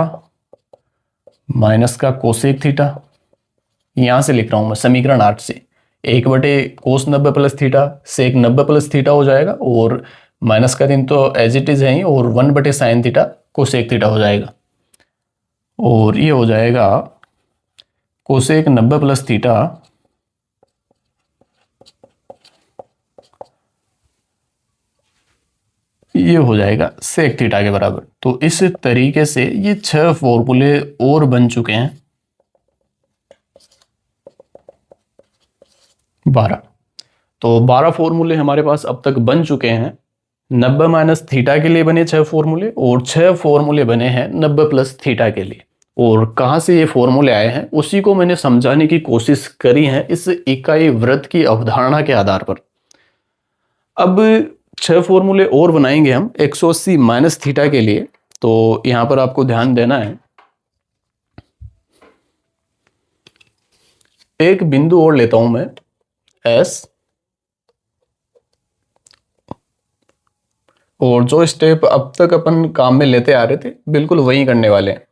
माइनस का कोसेक थीटा, यहां से लिख रहा हूं मैं समीकरण 8 से। 1 बटे cos 90 plus theta sec 90 plus theta हो जाएगा, और माइनस का चिन्ह तो एज इट इज है ही, और 1 बटे साइन थीटा कोसेक थीटा हो जाएगा। और ये हो जाएगा कोसेक 90 प्लस थीटा ये हो जाएगा सेक थीटा के बराबर। तो इस तरीके से ये 6 फॉर्मूले और बन चुके हैं। 12, तो 12 फॉर्मूले हमारे पास अब तक बन चुके हैं। 90 माइनस थीटा के लिए बने 6 फॉर्मूले, और 6 फॉर्मूले बने हैं 90 प्लस थीटा के लिए। और कहाँ से ये फॉर्मूले आए हैं उसी को मैंने समझाने की कोशिश करी है इस इकाई वृत्त की अवधारणा के आधार पर। अब 6 फॉर्मूले और बनाएंगे हम 180 माइनस थीटा के लिए। तो यहां पर आपको ध्यान देना है, एक बिंदु और लेता हूं मैं एस, और जो स्टेप अब तक अपन काम में लेते आ रहे थे बिल्कुल वही करने वाले हैं।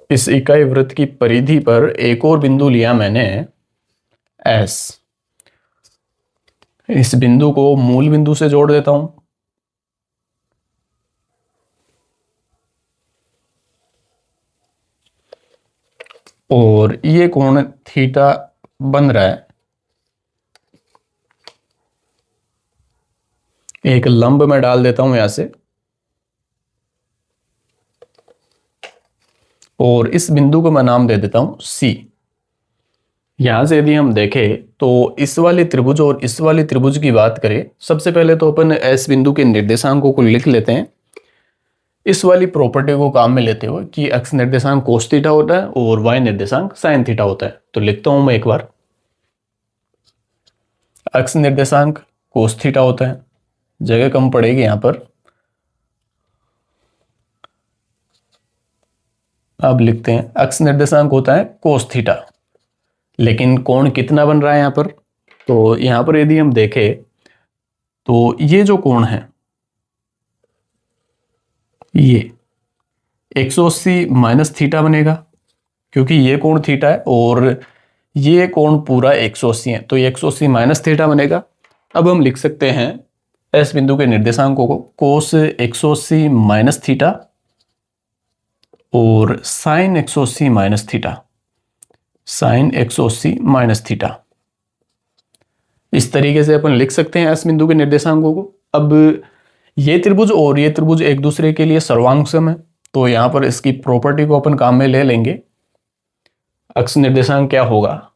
इस इकाई वृत्त की परिधि पर एक और बिंदु लिया मैंने एस। इस बिंदु को मूल बिंदु से जोड़ देता हूं, और ये कोण थीटा बन रहा है। एक लंब मैं डाल देता हूं यहां से, और इस बिंदु को मैं नाम दे देता हूं सी। यहां से यदि हम देखें तो इस वाले त्रिभुज और इस वाले त्रिभुज की बात करें, सबसे पहले तो अपन एस बिंदु के निर्देशांकों को लिख लेते हैं। इस वाली प्रॉपर्टी को काम में लेते हुए कि एक्स निर्देशांक कोस थीटा होता है और वाई निर्देशांक साइन थीटा होता है। तो लिखता हूं मैं एक बार, एक्स निर्देशांक कोस थीटा होता है, जगह कम पड़ेगी यहां पर। अब लिखते हैं एक्स निर्देशांक होता है कोस थीटा, लेकिन कोण कितना बन रहा है यहां पर। तो यहां पर यदि हम देखें तो ये जो कोण है ये 180 माइनस थीटा बनेगा, क्योंकि ये कोण थीटा है और ये कोण पूरा 180 है, तो ये 180 माइनस थीटा बनेगा। अब हम लिख सकते हैं एस बिंदु के निर्देशांकों को कोस 180 माइनस थीटा और sine 180 minus theta, sine 180 minus theta. इस तरीके से अपन लिख सकते हैं एस बिंदु के निर्देशांकों को। अब ये त्रिभुज और ये त्रिभुज एक दूसरे के लिए सर्वांगसम है, तो यहां पर इसकी प्रॉपर्टी को अपन काम में ले लेंगे। अक्ष निर्देशांक क्या होगा,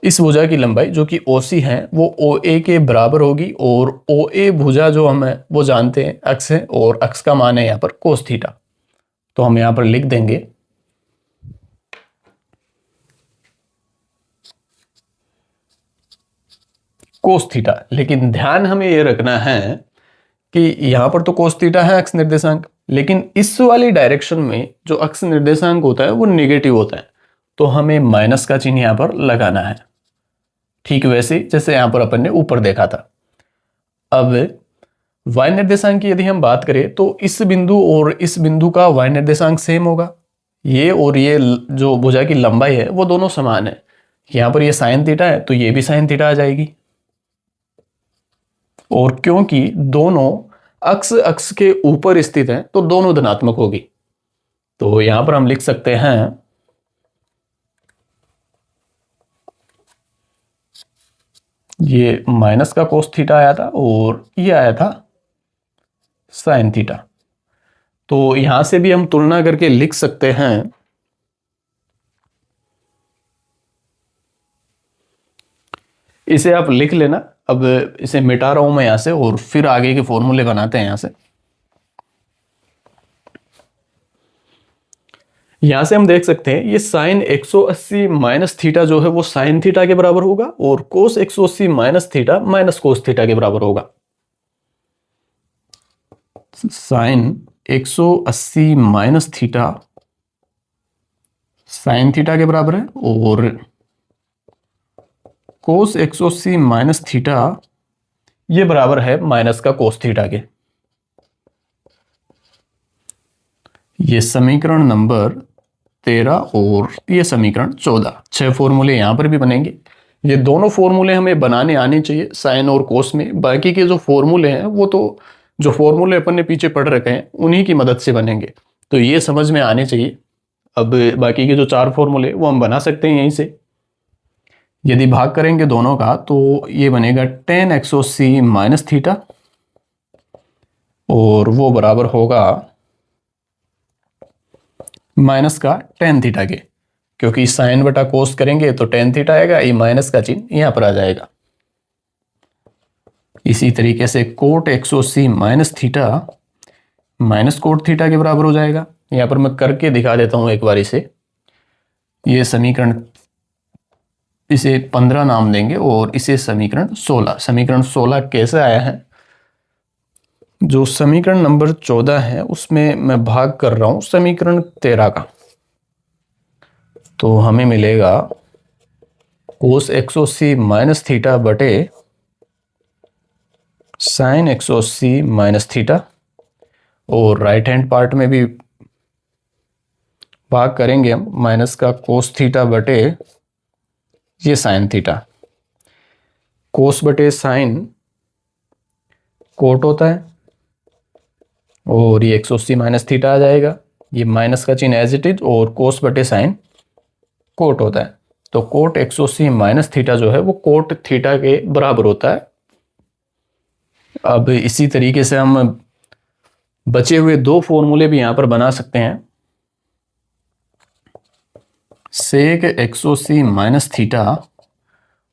इस भुजा की लंबाई जो कि OC है वो OA के बराबर होगी, और OA भुजा जो हम है वो जानते हैं अक्ष है, और अक्ष का मान है यहाँ पर कोस थीटा। तो हम यहाँ पर लिख देंगे कोस थीटा। लेकिन ध्यान हमें ये रखना है कि यहाँ पर तो कोस थीटा है अक्ष निर्देशांक, लेकिन इस वाली डायरेक्शन में जो अक्ष निर्देशांक होता है वो नेगेटिव होता है, तो हमें माइनस का चिन्ह यहाँ पर लगाना है, ठीक वैसे जैसे यहाँ पर अपन ने ऊपर देखा था। अब y निर्देशांक की यदि हम बात करें तो इस बिंदु और इस बिंदु का y निर्देशांक सेम होगा। ये और ये जो भुजा की लंबाई है वो दोनों समान है। यहाँ पर ये साइन थीटा है तो ये भी साइन थीटा आ जाएगी, और क्योंकि दोनों अक्ष अक्ष के ऊपर स्थित हैं तो दोनों धनात्मक होगी। तो यहां पर हम लिख सकते हैं ये माइनस का कोस थीटा आया था और ये आया था साइन थीटा। तो यहां से भी हम तुलना करके लिख सकते हैं इसे आप लिख लेना। अब इसे मिटा रहा हूं मैं यहां से और फिर आगे के फॉर्मूले बनाते हैं। यहां से हम देख सकते हैं ये साइन 180 माइनस थीटा जो है वो साइन थीटा के बराबर होगा, और cos 180 minus theta minus cos theta के बराबर होगा। Sine 180 minus theta sine theta के बराबर है, और कोस 180 माइनस थीटा ये बराबर है माइनस का कोस थीटा के। ये समीकरण नंबर 13 और ये समीकरण 14, 6 फॉर्मूले यहां पर भी बनेंगे। ये दोनों फॉर्मूले हमें बनाने आने चाहिए साइन और कोस में। बाकी के जो फॉर्मूले हैं वो तो जो फॉर्मूले अपन ने पीछे पढ़ रखे हैं उन्हीं की मदद से बनेंगे, तो ये समझ में आने चाहिए। अब बाकी के जो 4 फॉर्मूले वो हम बना सकते हैं यहीं से। यदि भाग करेंगे दोनों का तो ये बनेगा tan 180 माइनस थीटा, और वो बराबर होगा माइनस का tan थीटा के, क्योंकि साइन बटा कोस करेंगे तो tan थीटा आएगा, ये माइनस का चिन्ह यहां पर आ जाएगा। इसी तरीके से cot 180 minus theta minus cot theta के बराबर हो जाएगा। यहां पर मैं करके दिखा देता हूं एक बार इसे। ये समीकरण, इसे 15 नाम देंगे और इसे समीकरण 16। समीकरण 16 कैसे आया है, जो समीकरण नंबर 14 है उसमें मैं भाग कर रहा हूं समीकरण 13 का, तो हमें मिलेगा कोस 180 माइनस थीटा बटे साइन 180 माइनस थीटा, और राइट हैंड पार्ट में भी भाग करेंगे हम माइनस का कोस थीटा बटे ये साइन थीटा। कोस बटे साइन कोट होता है, और ये 180 माइनस थीटा आ जाएगा। ये माइनस का चिन्ह एज इट इज, और कोस बटे साइन कोट होता है। तो कोट 180 माइनस थीटा जो है वो कोट थीटा के बराबर होता है। अब इसी तरीके से हम बचे हुए 2 फॉर्मूले भी यहां पर बना सकते हैं। सेक 180 माइनस थीटा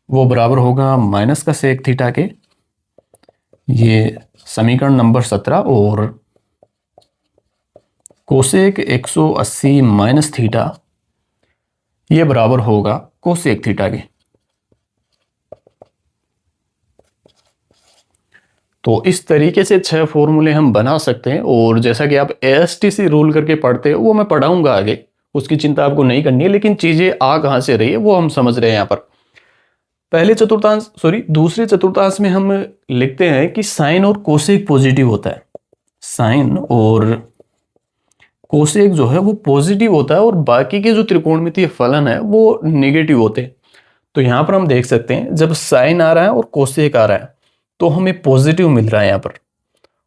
वो बराबर होगा माइनस का सेक थीटा के, ये समीकरण नंबर 17, और कोसेक 180 माइनस थीटा ये बराबर होगा कोसेक थीटा के। तो इस तरीके से 6 फॉर्मूले हम बना सकते हैं, और जैसा कि आप ASTC रूल करके पढ़ते हो वो मैं पढ़ाऊंगा आगे, उसकी चिंता आपको नहीं करनी है। लेकिन चीजें आ कहां से रही है वो हम समझ रहे हैं। यहां पर दूसरे चतुर्थांश में हम लिखते हैं कि साइन और कोसेक पॉजिटिव होता है। साइन और कोसेक जो है वो पॉजिटिव होता है और बाकी के जो त्रिकोणमितीय फलन है वो निगेटिव होते हैं। तो यहां पर हम देख सकते हैं जब साइन आ रहा है और कोसेक आ रहा है तो हमें पॉजिटिव मिल रहा है यहाँ पर,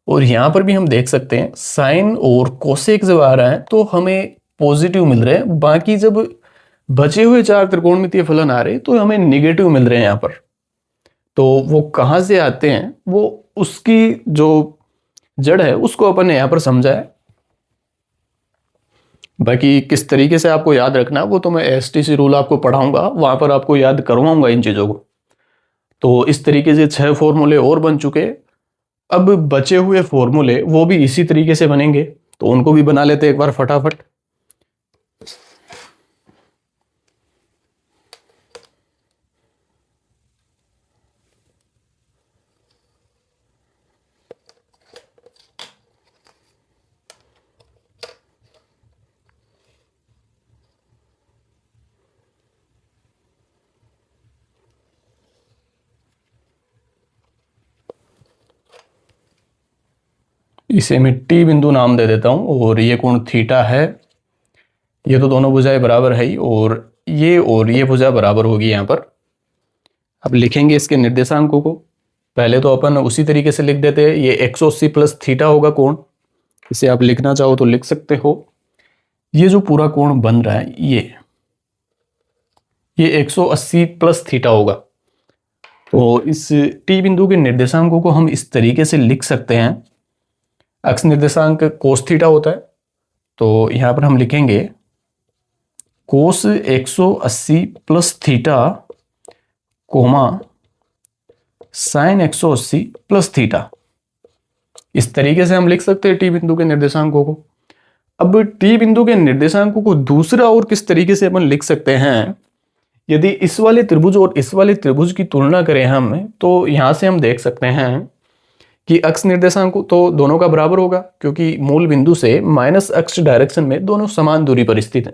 और यहां पर भी हम देख सकते हैं साइन और कोसेक जब आ रहा है तो हमें पॉजिटिव मिल रहे हैं, बाकी जब बचे हुए चार त्रिकोणमितीय फलन आ रहे हैं तो हमें निगेटिव मिल रहे हैं यहाँ पर। तो वो कहाँ से आते हैं, वो उसकी जो जड़ है उसको अपन ने यहाँ पर समझा है। बाकी किस तरीके से आपको याद रखना वो तो मैं एसटीसी रूल आपको पढ़ाऊंगा, वहां पर आपको याद करवाऊंगा इन चीजों को। तो इस तरीके से 6 फॉर्मूले और बन चुके। अब बचे हुए फॉर्मूले वो भी इसी तरीके से बनेंगे, तो उनको भी बना लेते हैं एक बार फटाफट। इसे मैं टी बिंदु नाम दे देता हूं, और ये कोण थीटा है। ये तो दोनों भुजाएं बराबर है ही, और ये भुजा बराबर होगी यहाँ पर। अब लिखेंगे इसके निर्देशांकों को। पहले तो अपन उसी तरीके से लिख देते हैं, ये 180 प्लस थीटा होगा कोण। इसे आप लिखना चाहो तो लिख सकते हो। ये जो पूरा कोण बन रहा है ये 180 प्लस थीटा होगा। तो इस टी बिंदु के निर्देशांकों को हम इस तरीके से लिख सकते हैं। अक्ष निर्देशांक कोस थीटा होता है, तो यहां पर हम लिखेंगे कोस 180 plus theta comma sign 180 plus theta. इस तरीके से हम लिख सकते हैं टी बिंदु के निर्देशांकों को। अब टी बिंदु के निर्देशांकों को दूसरा और किस तरीके से अपन लिख सकते हैं, यदि इस वाले त्रिभुज और इस वाले त्रिभुज की तुलना करें हम, तो यहां से हम देख सकते हैं कि अक्ष निर्देशांक तो दोनों का बराबर होगा, क्योंकि मूल बिंदु से माइनस अक्ष डायरेक्शन में दोनों समान दूरी पर स्थित हैं।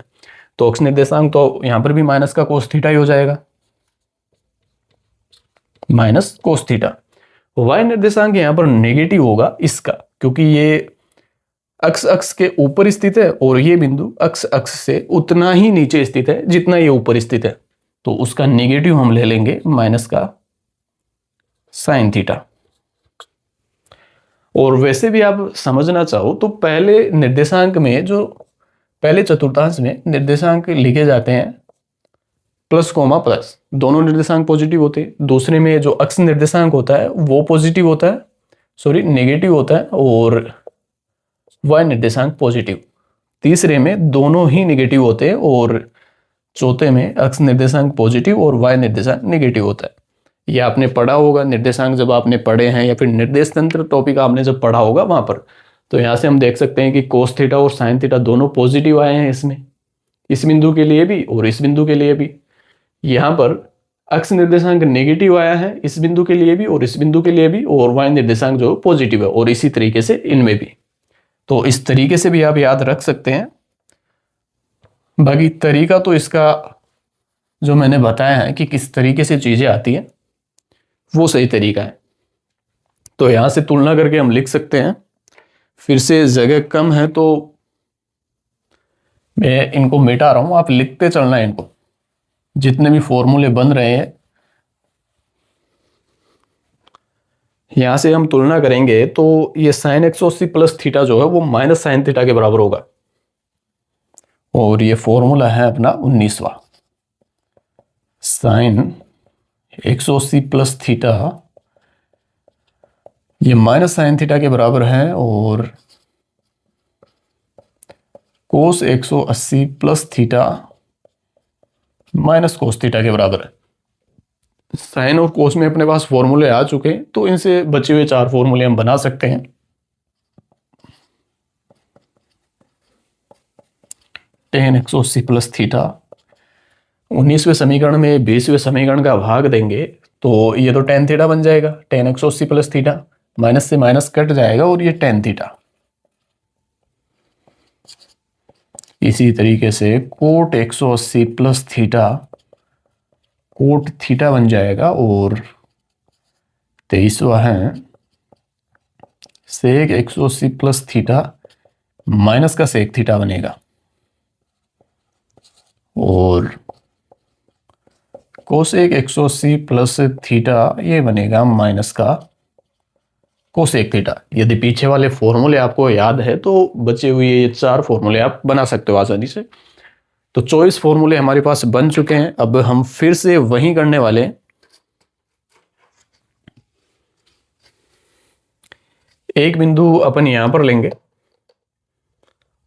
तो अक्ष निर्देशांक तो यहां पर भी माइनस का कोस थीटा ही हो जाएगा, माइनस कोस थीटा। वाई निर्देशांक यहां पर नेगेटिव होगा इसका, क्योंकि ये अक्ष अक्ष के ऊपर स्थित है और ये बिंदु अक्ष अक्ष से उतना ही नीचे स्थित है जितना ये ऊपर स्थित है। तो उसका नेगेटिव हम ले लेंगे माइनस का साइन थीटा। और वैसे भी आप समझना चाहो तो पहले निर्देशांक में, जो पहले चतुर्थांश में निर्देशांक लिखे जाते हैं प्लस कोमा प्लस, दोनों निर्देशांक पॉजिटिव होते हैं। दूसरे में जो अक्ष निर्देशांक होता है वो पॉजिटिव होता है, सॉरी नेगेटिव होता है, और वाई निर्देशांक पॉजिटिव। तीसरे में दोनों ही नेगेटिव होते हैं, और चौथे में अक्ष निर्देशांक पॉजिटिव और वाई निर्देशांक नेगेटिव होता है। ये आपने पढ़ा होगा निर्देशांक जब आपने पढ़े हैं, या फिर निर्देश तंत्र टॉपिक आपने जब पढ़ा होगा वहां पर। तो यहां से हम देख सकते हैं कि कोस थीटा और साइन थीटा दोनों पॉजिटिव आए हैं इसमें, इस बिंदु के लिए भी और इस बिंदु के लिए भी। यहां पर अक्ष निर्देशांक नेगेटिव आया है इस बिंदु के लिए भी और इस बिंदु के लिए भी, और वाई निर्देशांक जो पॉजिटिव है, और इसी तरीके से इनमें भी। तो इस तरीके से भी आप याद रख सकते हैं। बाकी तरीका तो इसका जो मैंने बताया है कि किस तरीके से चीजें आती हैं, वो सही तरीका है। तो यहां से तुलना करके हम लिख सकते हैं। फिर से जगह कम है तो मैं इनको मिटा रहा हूं, आप लिखते चलना है इनको, जितने भी फॉर्मूले बन रहे हैं। यहां से हम तुलना करेंगे तो ये साइन 180 प्लस थीटा जो है वो माइनस साइन थीटा के बराबर होगा, और ये फॉर्मूला है अपना 19वां। साइन 180 प्लस थीटा ये माइनस साइन थीटा के बराबर है, और cos 180 plus theta minus cos theta के बराबर है। साइन और कोस में अपने पास फॉर्मूले आ चुके हैं, तो इनसे बचे हुए 4 फॉर्मूले हम बना सकते हैं। टेन 180 प्लस थीटा 19वें समीकरण में 20वें समीकरण का भाग देंगे तो ये तो टेन थीटा बन जाएगा। टेन 180 प्लस थीटा माइनस से माइनस कट जाएगा और ये टेन थीटा। इसी तरीके से cot 180 plus theta cot theta बन जाएगा, और 23वां है सेक 180 प्लस थीटा माइनस का सेक थीटा बनेगा, और कोसेक 180 प्लस थीटा ये बनेगा माइनस का कोसेक थीटा। यदि पीछे वाले फॉर्मूले आपको याद है तो बचे हुए ये 4 फॉर्मूले आप बना सकते हो आसानी से। तो चॉइस फॉर्मूले हमारे पास बन चुके हैं। अब हम फिर से वही करने वाले हैं। एक बिंदु अपन यहां पर लेंगे,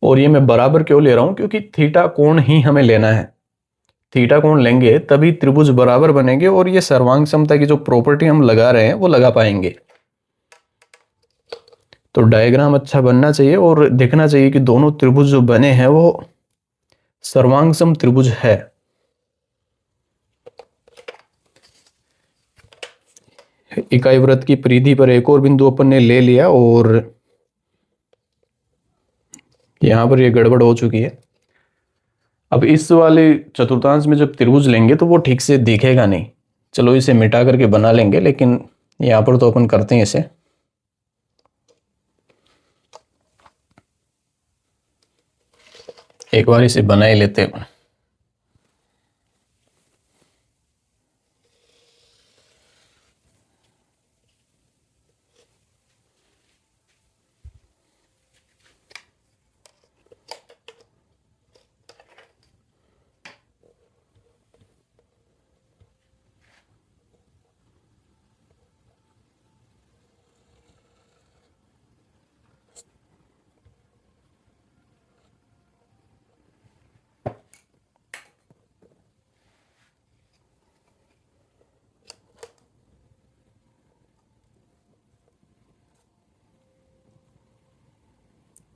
और ये मैं बराबर क्यों ले रहा हूं, क्योंकि थीटा कोण ही हमें लेना है। थीटा कोण लेंगे तभी त्रिभुज बराबर बनेंगे और ये सर्वांग समता की जो प्रॉपर्टी हम लगा रहे हैं वो लगा पाएंगे। तो डायग्राम अच्छा बनना चाहिए और देखना चाहिए कि दोनों त्रिभुज जो बने हैं वो सर्वांग सम त्रिभुज है। इकाई वृत्त की परिधि पर एक और बिंदु अपन ने ले लिया, और यहां पर ये गड़बड़ हो चुकी है। अब इस वाले चतुर्थांश में जब त्रिभुज लेंगे तो वो ठीक से दिखेगा नहीं। चलो इसे मिटा करके बना लेंगे, लेकिन यहां पर तो अपन करते हैं इसे। एक बार इसे बना ही लेते हैं।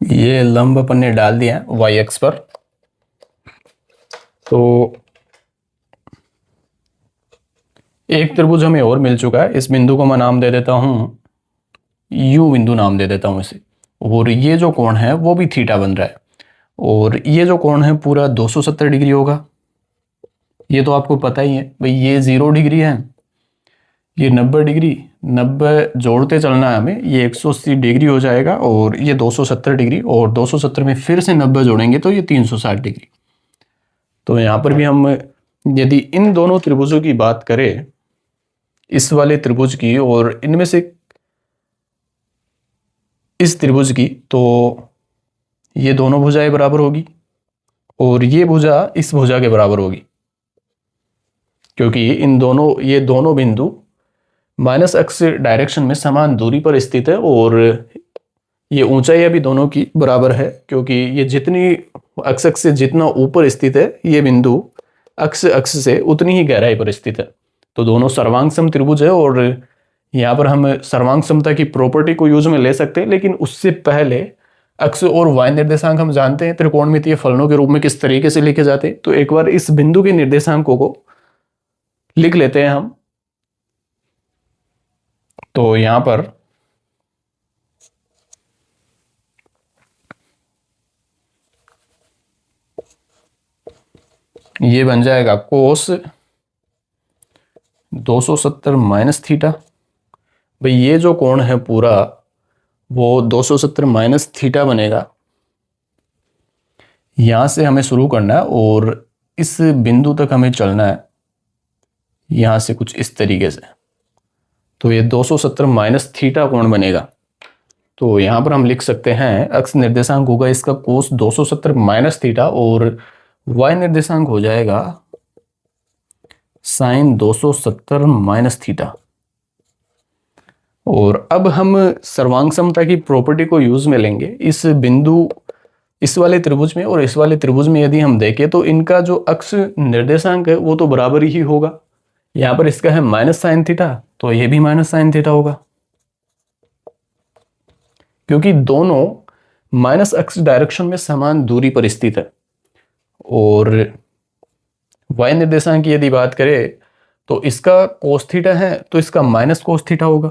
ये लंब अपन ने डाल दिया है वाई एक्स पर। तो एक त्रिभुज हमें और मिल चुका है। इस बिंदु को मैं नाम दे देता हूं, यू बिंदु नाम दे देता हूं इसे। और ये जो कोण है वो भी थीटा बन रहा है, और ये जो कोण है पूरा 270 डिग्री होगा। ये तो आपको पता ही है भाई, ये 0 डिग्री है, ये 90 डिग्री, 90 जोड़ते चलना है हमें, ये 180 डिग्री हो जाएगा, और ये 270 डिग्री, और 270 में फिर से 90 जोड़ेंगे तो ये 360 डिग्री। तो यहां पर भी हम यदि इन दोनों त्रिभुजों की बात करें, इस वाले त्रिभुज की और इनमें से इस त्रिभुज की, तो ये दोनों भुजाएं बराबर होगी, और ये भुजा इस भुजा के बराबर होगी, क्योंकि इन दोनों ये दोनों बिंदु माइनस एक्स डायरेक्शन में समान दूरी पर स्थित है, और ये ऊंचाई भी दोनों की बराबर है, क्योंकि ये जितनी अक्ष से जितना ऊपर स्थित है ये बिंदु अक्ष से उतनी ही गहराई पर स्थित है। तो दोनों सर्वांग सम त्रिभुज है, और यहाँ पर हम सर्वांग समता की प्रॉपर्टी को यूज में ले सकते हैं, लेकिन उससे पहले अक्ष और वाय निर्देशांक हम जानते हैं त्रिकोणमितीय फलनों के रूप में किस तरीके से लिखे जाते हैं। तो एक बार इस बिंदु के निर्देशांकों को लिख लेते हैं हम। तो यहां पर ये बन जाएगा कोस 270 माइनस थीटा। भाई ये जो कोण है पूरा वो 270 माइनस थीटा बनेगा। यहां से हमें शुरू करना है और इस बिंदु तक हमें चलना है, यहां से कुछ इस तरीके से। तो ये 270 माइनस थीटा कोण बनेगा। तो यहां पर हम लिख सकते हैं अक्ष निर्देशांक होगा इसका कोस 270 माइनस थीटा, और वाई निर्देशांक हो जाएगा साइन 270 माइनस थीटा। और अब हम सर्वांग समता की प्रॉपर्टी को यूज में लेंगे इस बिंदु, इस वाले त्रिभुज में और इस वाले त्रिभुज में। यदि हम देखें तो इनका जो अक्ष निर्देशांक है वो तो बराबर ही होगा। यहां पर इसका है माइनस साइन थीटा, तो ये भी माइनस साइन थीटा होगा, क्योंकि दोनों माइनस अक्ष डायरेक्शन में समान दूरी पर स्थित है। और वाई निर्देशांक की यदि बात करें तो इसका कोस थीटा है तो इसका माइनस कोस थीटा होगा,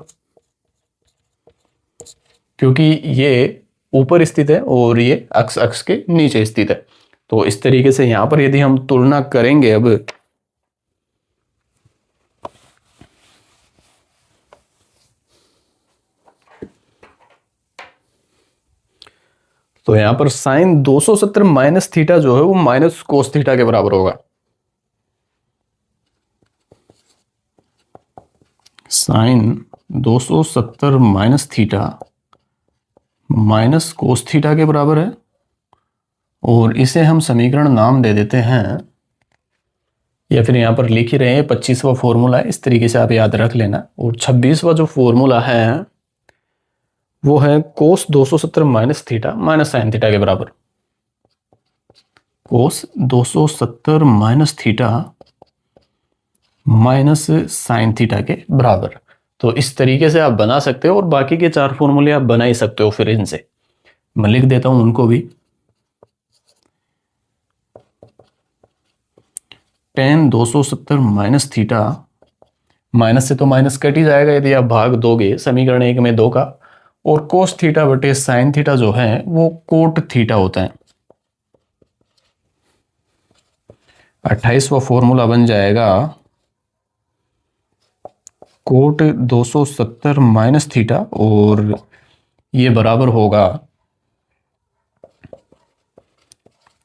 क्योंकि ये ऊपर स्थित है और ये अक्ष अक्ष के नीचे स्थित है। तो इस तरीके से यहां पर यदि हम तुलना करेंगे, अब तो यहां पर साइन 270 माइनस थीटा जो है वो माइनस कोस थीटा के बराबर होगा। Sine 270 minus theta minus cos theta के बराबर है, और इसे हम समीकरण नाम दे देते हैं, या फिर यहां पर लिख ही रहे हैं 25वां फॉर्मूला है, इस तरीके से आप याद रख लेना। और 26वां जो फॉर्मूला है वो है कोस 270 minus theta minus sign theta के बराबर। कोस 270 minus theta minus sign theta के बराबर। तो इस तरीके से आप बना सकते हो, और बाकी के 4 फॉर्मूले आप बना ही सकते हो फिर इनसे। मैं लिख देता हूं उनको भी। टेन 270 माइनस थीटा, माइनस से तो माइनस कट ही जाएगा यदि आप भाग दोगे समीकरण 1 में 2 का, और कोस थीटा बटे साइन थीटा जो है वो कोट थीटा होता है। 28वां फॉर्मूला बन जाएगा कोट 270 माइनस थीटा, और ये बराबर होगा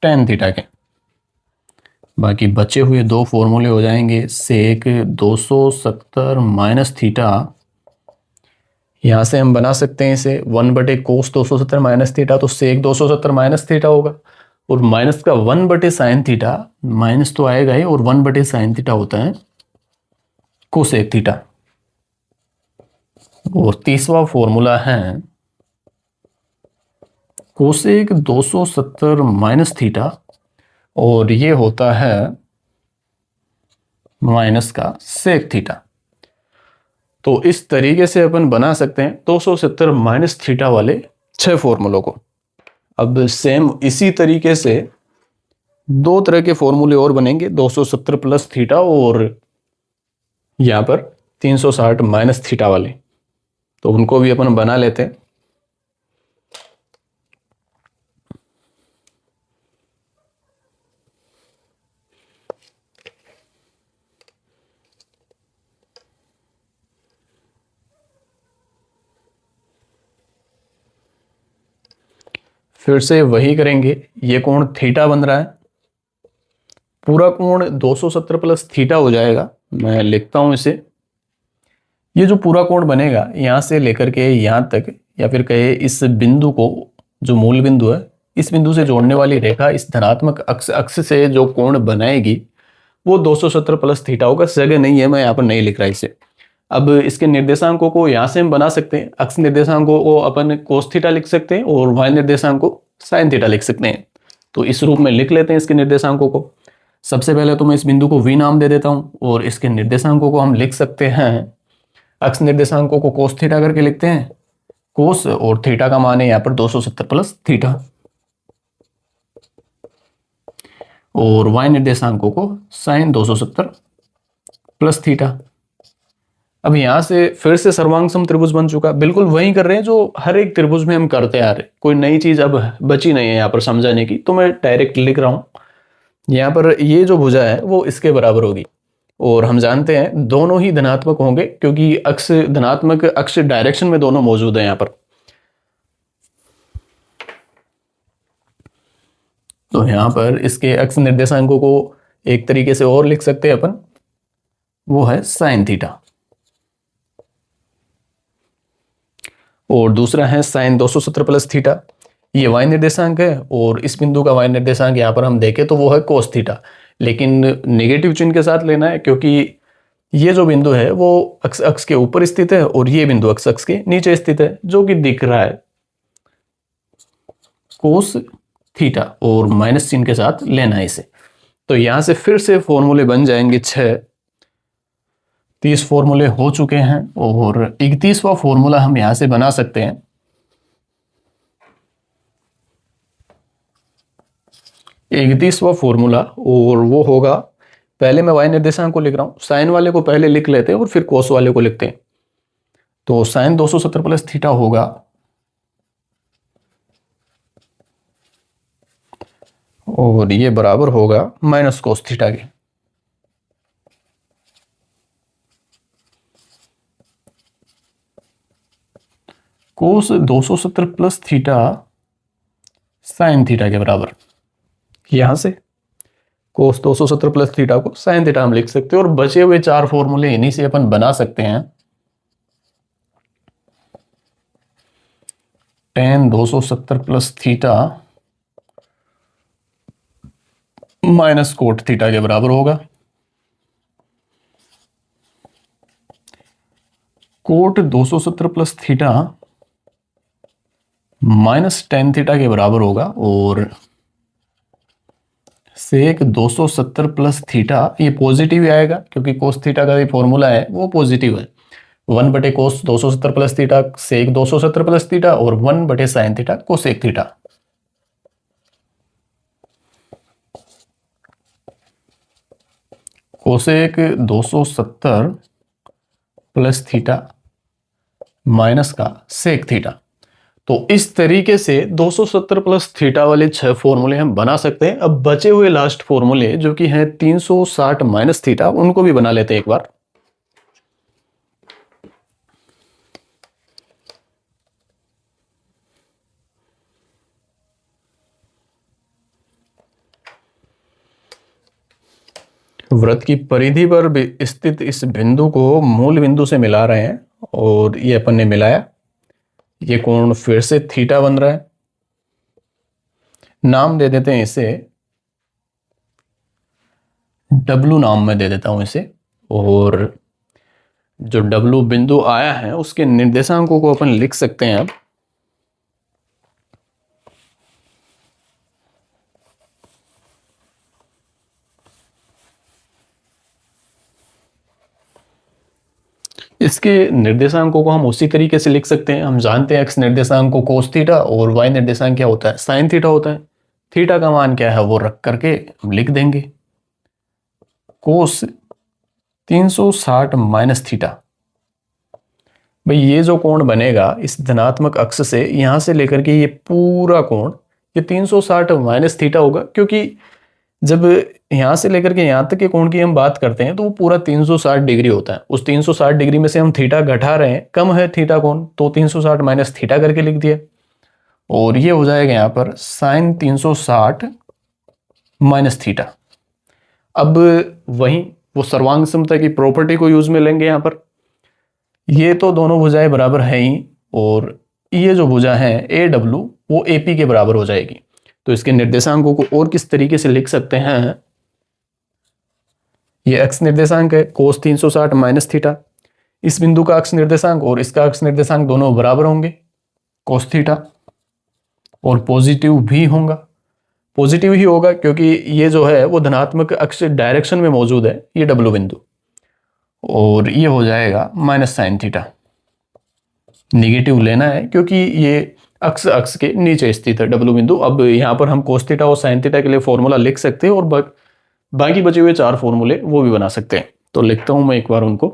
टेन थीटा के। बाकी बचे हुए 2 फॉर्मूले हो जाएंगे सेक 270 माइनस थीटा, यहां से हम बना सकते हैं इसे 1 बटे कोस 270 माइनस थीटा, तो सेक 270 माइनस थीटा होगा, और माइनस का 1 बटे साइन थीटा, माइनस तो आएगा ही, और 1 बटे साइन थीटा होता है कोसेक थीटा। और तीसरा फॉर्मूला है कोसेक 270 माइनस थीटा, और ये होता है माइनस का सेक थीटा। तो इस तरीके से अपन बना सकते हैं 270 माइनस थीटा वाले 6 फॉर्मूलों को। अब सेम इसी तरीके से 2 तरह के फॉर्मूले और बनेंगे, 270 प्लस थीटा और यहां पर 360 माइनस थीटा वाले, तो उनको भी अपन बना लेते हैं। फिर से वही करेंगे, ये कोण थीटा बन रहा है, पूरा कोण 270 प्लस थीटा हो जाएगा। मैं लिखता हूं इसे। ये जो पूरा कोण बनेगा यहां से लेकर के यहां तक, या फिर कहे इस बिंदु को, जो मूल बिंदु है, इस बिंदु से जोड़ने वाली रेखा इस धनात्मक अक्ष अक्ष से जो कोण बनाएगी वो 270 प्लस थीटा होगा। जगह नहीं है, मैं यहाँ पर नहीं लिख रहा इसे। अब इसके निर्देशांकों को यहाँ से हम बना सकते हैं। अक्ष निर्देशांकों को अपन कोस थीटा लिख सकते हैं, और वाई निर्देशांक को साइन थीटा लिख सकते हैं। तो इस रूप में लिख लेते हैं इसके निर्देशांकों को। सबसे पहले तो मैं इस बिंदु को वी नाम दे देता हूं, और इसके निर्देशांकों को हम लिख सकते हैं, अक्ष निर्देशांकों को कोस थीटा करके लिखते हैं। कोस और थीटा का मान है यहाँ पर 270 प्लस थीटा, और वाई निर्देशांकों को साइन 270 प्लस थीटा। अब यहां से फिर से सर्वांग सम त्रिभुज बन चुका। बिल्कुल वही कर रहे हैं जो हर एक त्रिभुज में हम करते आ रहे, कोई नई चीज अब बची नहीं है यहाँ पर समझाने की, तो मैं डायरेक्ट लिख रहा हूं। यहाँ पर ये जो भुजा है वो इसके बराबर होगी, और हम जानते हैं दोनों ही धनात्मक होंगे क्योंकि अक्ष धनात्मक अक्ष डायरेक्शन में दोनों मौजूद है यहाँ पर। तो यहाँ पर इसके अक्ष निर्देशांकों को एक तरीके से और लिख सकते हैं अपन, वो है साइन थीटा, और दूसरा है साइन 270 प्लस थीटा। ये वाई निर्देशांक है, और इस बिंदु का वाई निर्देशांक यहाँ पर हम देखें तो वो है कोस थीटा, लेकिन नेगेटिव चिन्ह के साथ लेना है क्योंकि ये जो बिंदु है वो अक्ष अक्ष के ऊपर स्थित है, और ये बिंदु अक्ष अक्ष के नीचे स्थित है, जो कि दिख रहा है कोस थीटा, और माइनस चिन्ह के साथ लेना है इसे। तो यहां से फिर से फॉर्मूले बन जाएंगे 6। 30 फॉर्मूले हो चुके हैं, और 31वां फॉर्मूला हम यहां से बना सकते हैं। 31वां फॉर्मूला, और वो होगा, पहले मैं वाई निर्देशांक को लिख रहा हूं, साइन वाले को पहले लिख लेते हैं और फिर कोस वाले को लिखते हैं। तो साइन 270 प्लस थीटा होगा, और ये बराबर होगा माइनस कोस थीटा के। कोस 270 प्लस थीटा साइन थीटा के बराबर। यहां से कोस 270 प्लस थीटा को साइन थीटा हम लिख सकते हैं, और बचे हुए चार फॉर्मूले इन्हीं से अपन बना सकते हैं। Tan 270 plus theta minus cot theta के बराबर होगा। Cot 270 plus theta minus tan theta के बराबर होगा, और सेक 270 प्लस थीटा ये पॉजिटिव ही आएगा, क्योंकि कोस थीटा का भी फॉर्मूला है वो पॉजिटिव है। 1 बटे cos 270 plus theta sec 270 plus theta, और 1 बटे sine theta cosec theta. Cosec 270 plus theta minus का सेक थीटा। तो इस तरीके से 270 प्लस थीटा वाले 6 फॉर्मूले हम बना सकते हैं। अब बचे हुए लास्ट फॉर्मूले जो कि हैं 360 माइनस थीटा, उनको भी बना लेते हैं एक बार। वृत्त की परिधि पर स्थित इस बिंदु को मूल बिंदु से मिला रहे हैं, और ये अपन ने मिलाया। ये कोण फिर से थीटा बन रहा है। नाम दे देते हैं इसे W, नाम में दे देता हूं इसे। और जो W बिंदु आया है उसके निर्देशांकों को अपन लिख सकते हैं अब। इसके निर्देशांकों को हम उसी तरीके से लिख सकते हैं। हम जानते हैं x निर्देशांक को कोस थीटा, और y निर्देशांक क्या होता है, साइन थीटा होता है। थीटा का मान क्या है वो रख करके हम लिख देंगे कोस 360 माइनस थीटा। भाई ये जो कोण बनेगा इस धनात्मक अक्ष से यहां से लेकर के ये पूरा कोण, ये 360 माइनस थीटा होगा, क्योंकि जब यहां से लेकर के यहां तक के कोण की हम बात करते हैं तो वो पूरा 360 डिग्री होता है। उस 360 डिग्री में से हम थीटा घटा रहे हैं, कम है थीटा कोण, तो 360 माइनस थीटा करके लिख दिया। और ये हो जाएगा यहां पर साइन 360 माइनस थीटा। अब वहीं वो सर्वांग समता की प्रॉपर्टी को यूज में लेंगे यहां पर। ये तो दोनों भुजाएं बराबर है ही, और ये जो भुजा है AW वो AP के बराबर हो जाएगी। तो इसके निर्देशांकों को और किस तरीके से लिख सकते हैं, ये x निर्देशांक है कोस 360 माइनस थीटा, इस बिंदु का अक्ष निर्देशांक और इसका अक्ष निर्देशांक दोनों बराबर होंगे कोस थीटा, और पॉजिटिव भी होगा। पॉजिटिव ही होगा क्योंकि ये जो है वो धनात्मक अक्ष डायरेक्शन में मौजूद है, ये W बिंदु, और ये हो जाएगा माइनस साइन थीटा। निगेटिव लेना है क्योंकि ये अक्ष अक्ष के नीचे स्थित है W बिंदु। अब यहां पर हम कोस थीटा और साइन थीटा के लिए फॉर्मूला लिख सकते हैं, और बाकी बचे हुए 4 फॉर्मूले वो भी बना सकते हैं। तो लिखता हूं मैं एक बार उनको।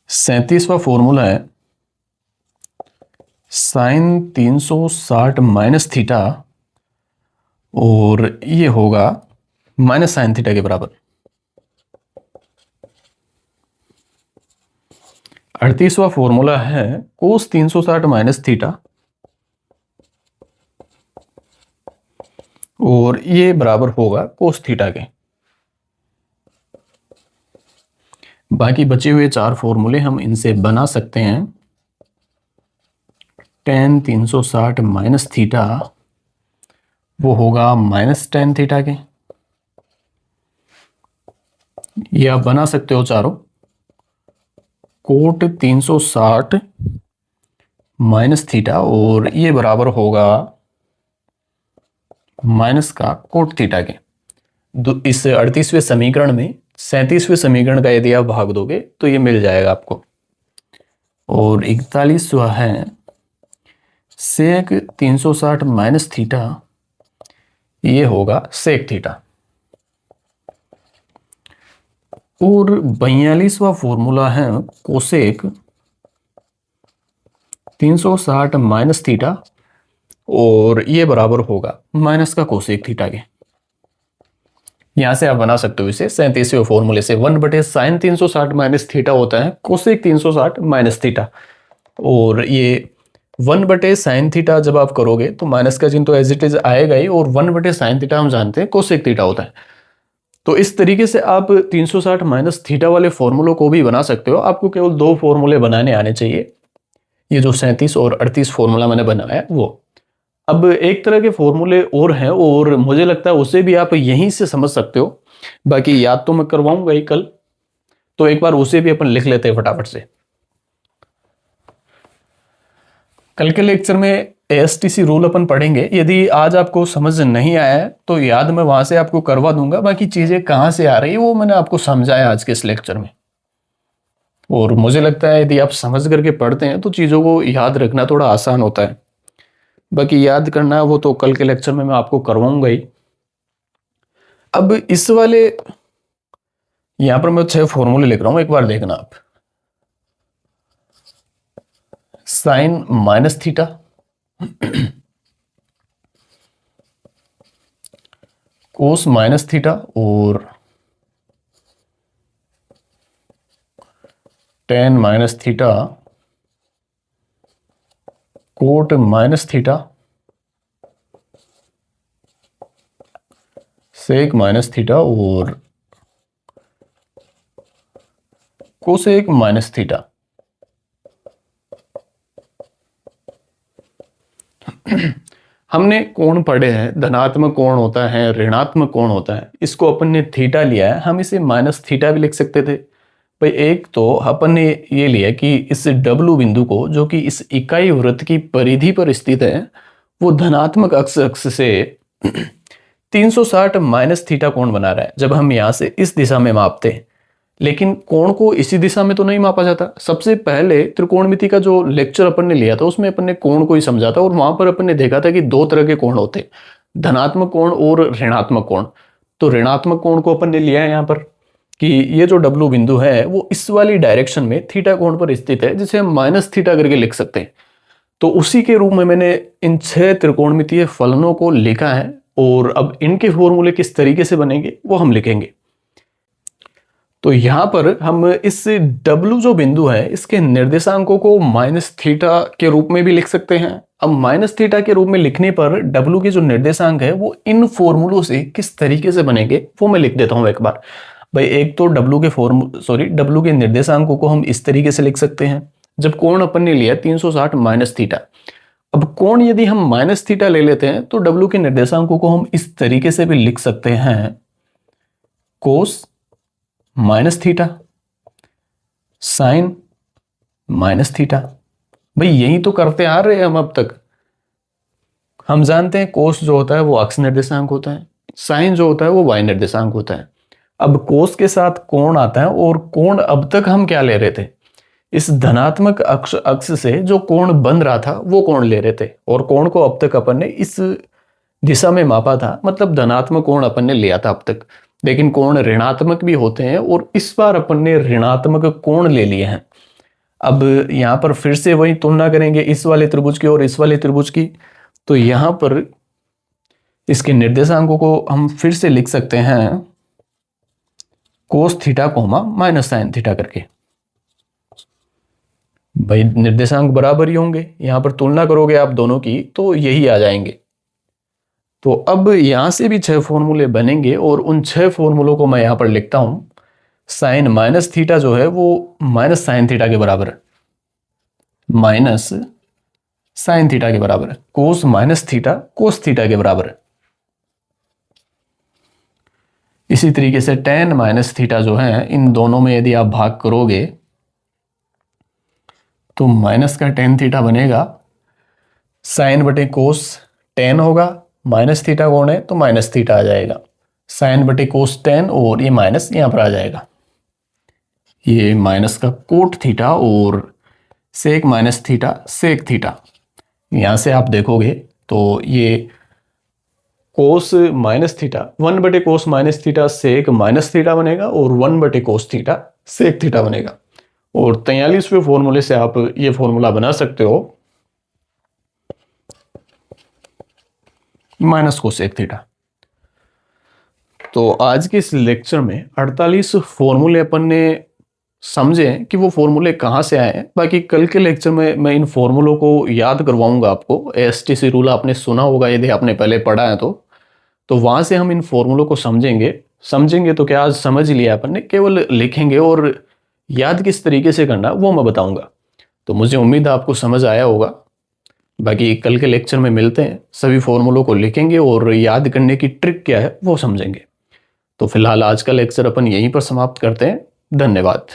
37वां फॉर्मूला है साइन 360 माइनस थीटा, और ये होगा माइनस साइन थीटा के बराबर। 38वां फॉर्मूला है कोस 360 माइनस थीटा, और ये बराबर होगा कोस थीटा के। बाकी बचे हुए 4 फॉर्मूले हम इनसे बना सकते हैं। टेन 360 माइनस थीटा वो होगा माइनस टेन थीटा के। ये आप बना सकते हो चारों। कोट 360 माइनस थीटा, और ये बराबर होगा माइनस का कोट थीटा के। इस 38वें समीकरण में 37वें समीकरण का यदि आप भाग दोगे तो ये मिल जाएगा आपको। और 41वां है सेक 360 माइनस थीटा, ये होगा सेक थीटा। और 42वां फॉर्मूला है कोसेक 360 माइनस थीटा, और ये बराबर होगा माइनस का कोसेक थीटा के। यहां से आप बना सकते हो इसे 37वें फॉर्मूले से। 1 बटे साइन 360 माइनस थीटा होता है कोसेक 360 माइनस थीटा। और ये 1/sin थीटा जब आप करोगे तो माइनस का चिन्ह तो एज इट इज आएगा ही, और 1/sin थीटा हम जानते हैं कोसेक थीटा होता है। तो इस तरीके से आप 360 माइनस थीटा वाले फॉर्मूलों को भी बना सकते हो। आपको केवल दो फॉर्मूले बनाने आने चाहिए, ये जो 37 और 38 फॉर्मूला मैंने बनाया है वो। अब एक तरह के फॉर्मूले और हैं, और मुझे लगता है उसे भी आप यहीं से समझ सकते हो, बाकी याद तो मैं करवाऊंगा ही कल, तो एक बार उसे भी अपन लिख लेते हैं फटाफट से। कल के लेक्चर में एएसटीसी रूल अपन पढ़ेंगे। यदि आज आपको समझ नहीं आया है तो याद मैं वहां से आपको करवा दूंगा, बाकी चीजें कहाँ से आ रही है वो मैंने आपको समझाया आज के इस लेक्चर में। और मुझे लगता है यदि आप समझ करके पढ़ते हैं तो चीजों को याद रखना थोड़ा आसान होता है। बाकी याद करना है वो तो कल के लेक्चर में मैं आपको करवाऊंगा ही। अब इस वाले यहां पर मैं 6 फॉर्मूले लिख रहा हूं, एक बार देखना आप। Sine minus theta, cos minus theta, और tan minus theta, cot minus theta, sec minus theta, और कोसेक माइनस थीटा। हमने कोण पढ़े हैं, धनात्मक कोण होता है, ऋणात्मक कोण होता है। इसको अपन ने थीटा लिया है, हम इसे माइनस थीटा भी लिख सकते थे भाई। एक तो अपन ने ये लिया कि इस डब्लू बिंदु को, जो कि इस इकाई वृत्त की परिधि पर स्थित है, वो धनात्मक अक्ष से 360 माइनस थीटा कोण बना रहा है जब हम यहां से इस दिशा में मापते हैं। लेकिन कोण को इसी दिशा में तो नहीं मापा जाता। सबसे पहले त्रिकोणमिति का जो लेक्चर अपन ने लिया था उसमें अपन ने कोण को ही समझा था, और वहां पर अपन ने देखा था कि दो तरह के कोण होते हैं, धनात्मक कोण और ऋणात्मक कोण। तो ऋणात्मक कोण को अपन ने लिया है यहाँ पर कि ये जो डब्लू बिंदु है वो इस वाली डायरेक्शन में थीटा कोण पर स्थित है, जिसे हम माइनस थीटा करके लिख सकते हैं। तो उसी के रूप में मैंने इन 6 त्रिकोणमितीय फलनों को लिखा है, और अब इनके फॉर्मूले किस तरीके से बनेंगे वो हम लिखेंगे। तो यहां पर हम इस W जो बिंदु है इसके निर्देशांकों को माइनस थीटा के रूप में भी लिख सकते हैं। अब माइनस थीटा के रूप में लिखने पर W के जो निर्देशांक है वो इन फॉर्मूलों से किस तरीके से बनेंगे वो मैं लिख देता हूं एक बार भाई। एक तो W के निर्देशांकों को हम इस तरीके से लिख सकते हैं। जब कोण अपन ने लिया 360 माइनस थीटा, अब कोण यदि हम माइनस थीटा ले लेते हैं तो W के निर्देशांकों को हम इस तरीके से भी लिख सकते हैं, कोस minus theta sign minus theta. भाई यही तो करते आ रहे हैं हम अब तक। हम जानते हैं कोस जो होता है वो अक्ष निर्देशांक होता है, साइन जो होता है वो वाई निर्देशांक होता है। अब कोस के साथ कोण आता है, और कोण अब तक हम क्या ले रहे थे, इस धनात्मक अक्ष से जो कोण बन रहा था वो कोण ले रहे थे, और कोण को अब तक अपन ने इस दिशा में मापा था, मतलब धनात्मक कोण अपन ने लिया था अब तक। लेकिन कोण ऋणात्मक भी होते हैं, और इस बार अपन ने ऋणात्मक कोण ले लिए हैं। अब यहां पर फिर से वही तुलना करेंगे इस वाले त्रिभुज की और इस वाले त्रिभुज की। तो यहां पर इसके निर्देशांकों को हम फिर से लिख सकते हैं cos theta comma minus sine theta करके। भाई निर्देशांक बराबर ही होंगे, यहां पर तुलना करोगे आप दोनों की तो यही आ जाएंगे। तो अब यहां से भी 6 फॉर्मूले बनेंगे, और उन 6 फॉर्मूलों को मैं यहां पर लिखता हूं। साइन माइनस थीटा जो है वो माइनस साइन थीटा के बराबर है, माइनस साइन थीटा के बराबर है। कोस माइनस थीटा कोस थीटा के बराबर है। इसी तरीके से टेन माइनस थीटा जो है, इन दोनों में यदि आप भाग करोगे तो माइनस का टेन थीटा बनेगा, साइन बटे कोस टेन होगा, माइनस थीटा कोण है तो माइनस थीटा आ जाएगा, साइन बटे कोस टेन, और ये माइनस यहां पर आ जाएगा। ये माइनस का कोट थीटा और sec minus theta sec theta. यहां से आप देखोगे तो ये कोस माइनस थीटा 1/कोस minus theta sec minus theta बनेगा, और 1/कोस थीटा सेक थीटा बनेगा। और 43वें फॉर्मूले से आप ये फॉर्मूला बना सकते हो, माइनस कोसेक थीटा। तो आज के इस लेक्चर में 48 फॉर्मूले अपन ने समझें कि वो फॉर्मूले कहाँ से आए हैं। बाकी कल के लेक्चर में मैं इन फॉर्मूलों को याद करवाऊंगा आपको। एसटीसी रूल आपने सुना होगा यदि आपने पहले पढ़ा है तो वहां से हम इन फॉर्मूलों को समझेंगे तो क्या, आज समझ लिया अपन ने, केवल लिखेंगे और याद किस तरीके से करना वो मैं बताऊंगा। तो मुझे उम्मीद है आपको समझ आया होगा। बाकी कल के लेक्चर में मिलते हैं, सभी फॉर्मूलों को लिखेंगे और याद करने की ट्रिक क्या है वो समझेंगे। तो फिलहाल आज का लेक्चर अपन यहीं पर समाप्त करते हैं। धन्यवाद।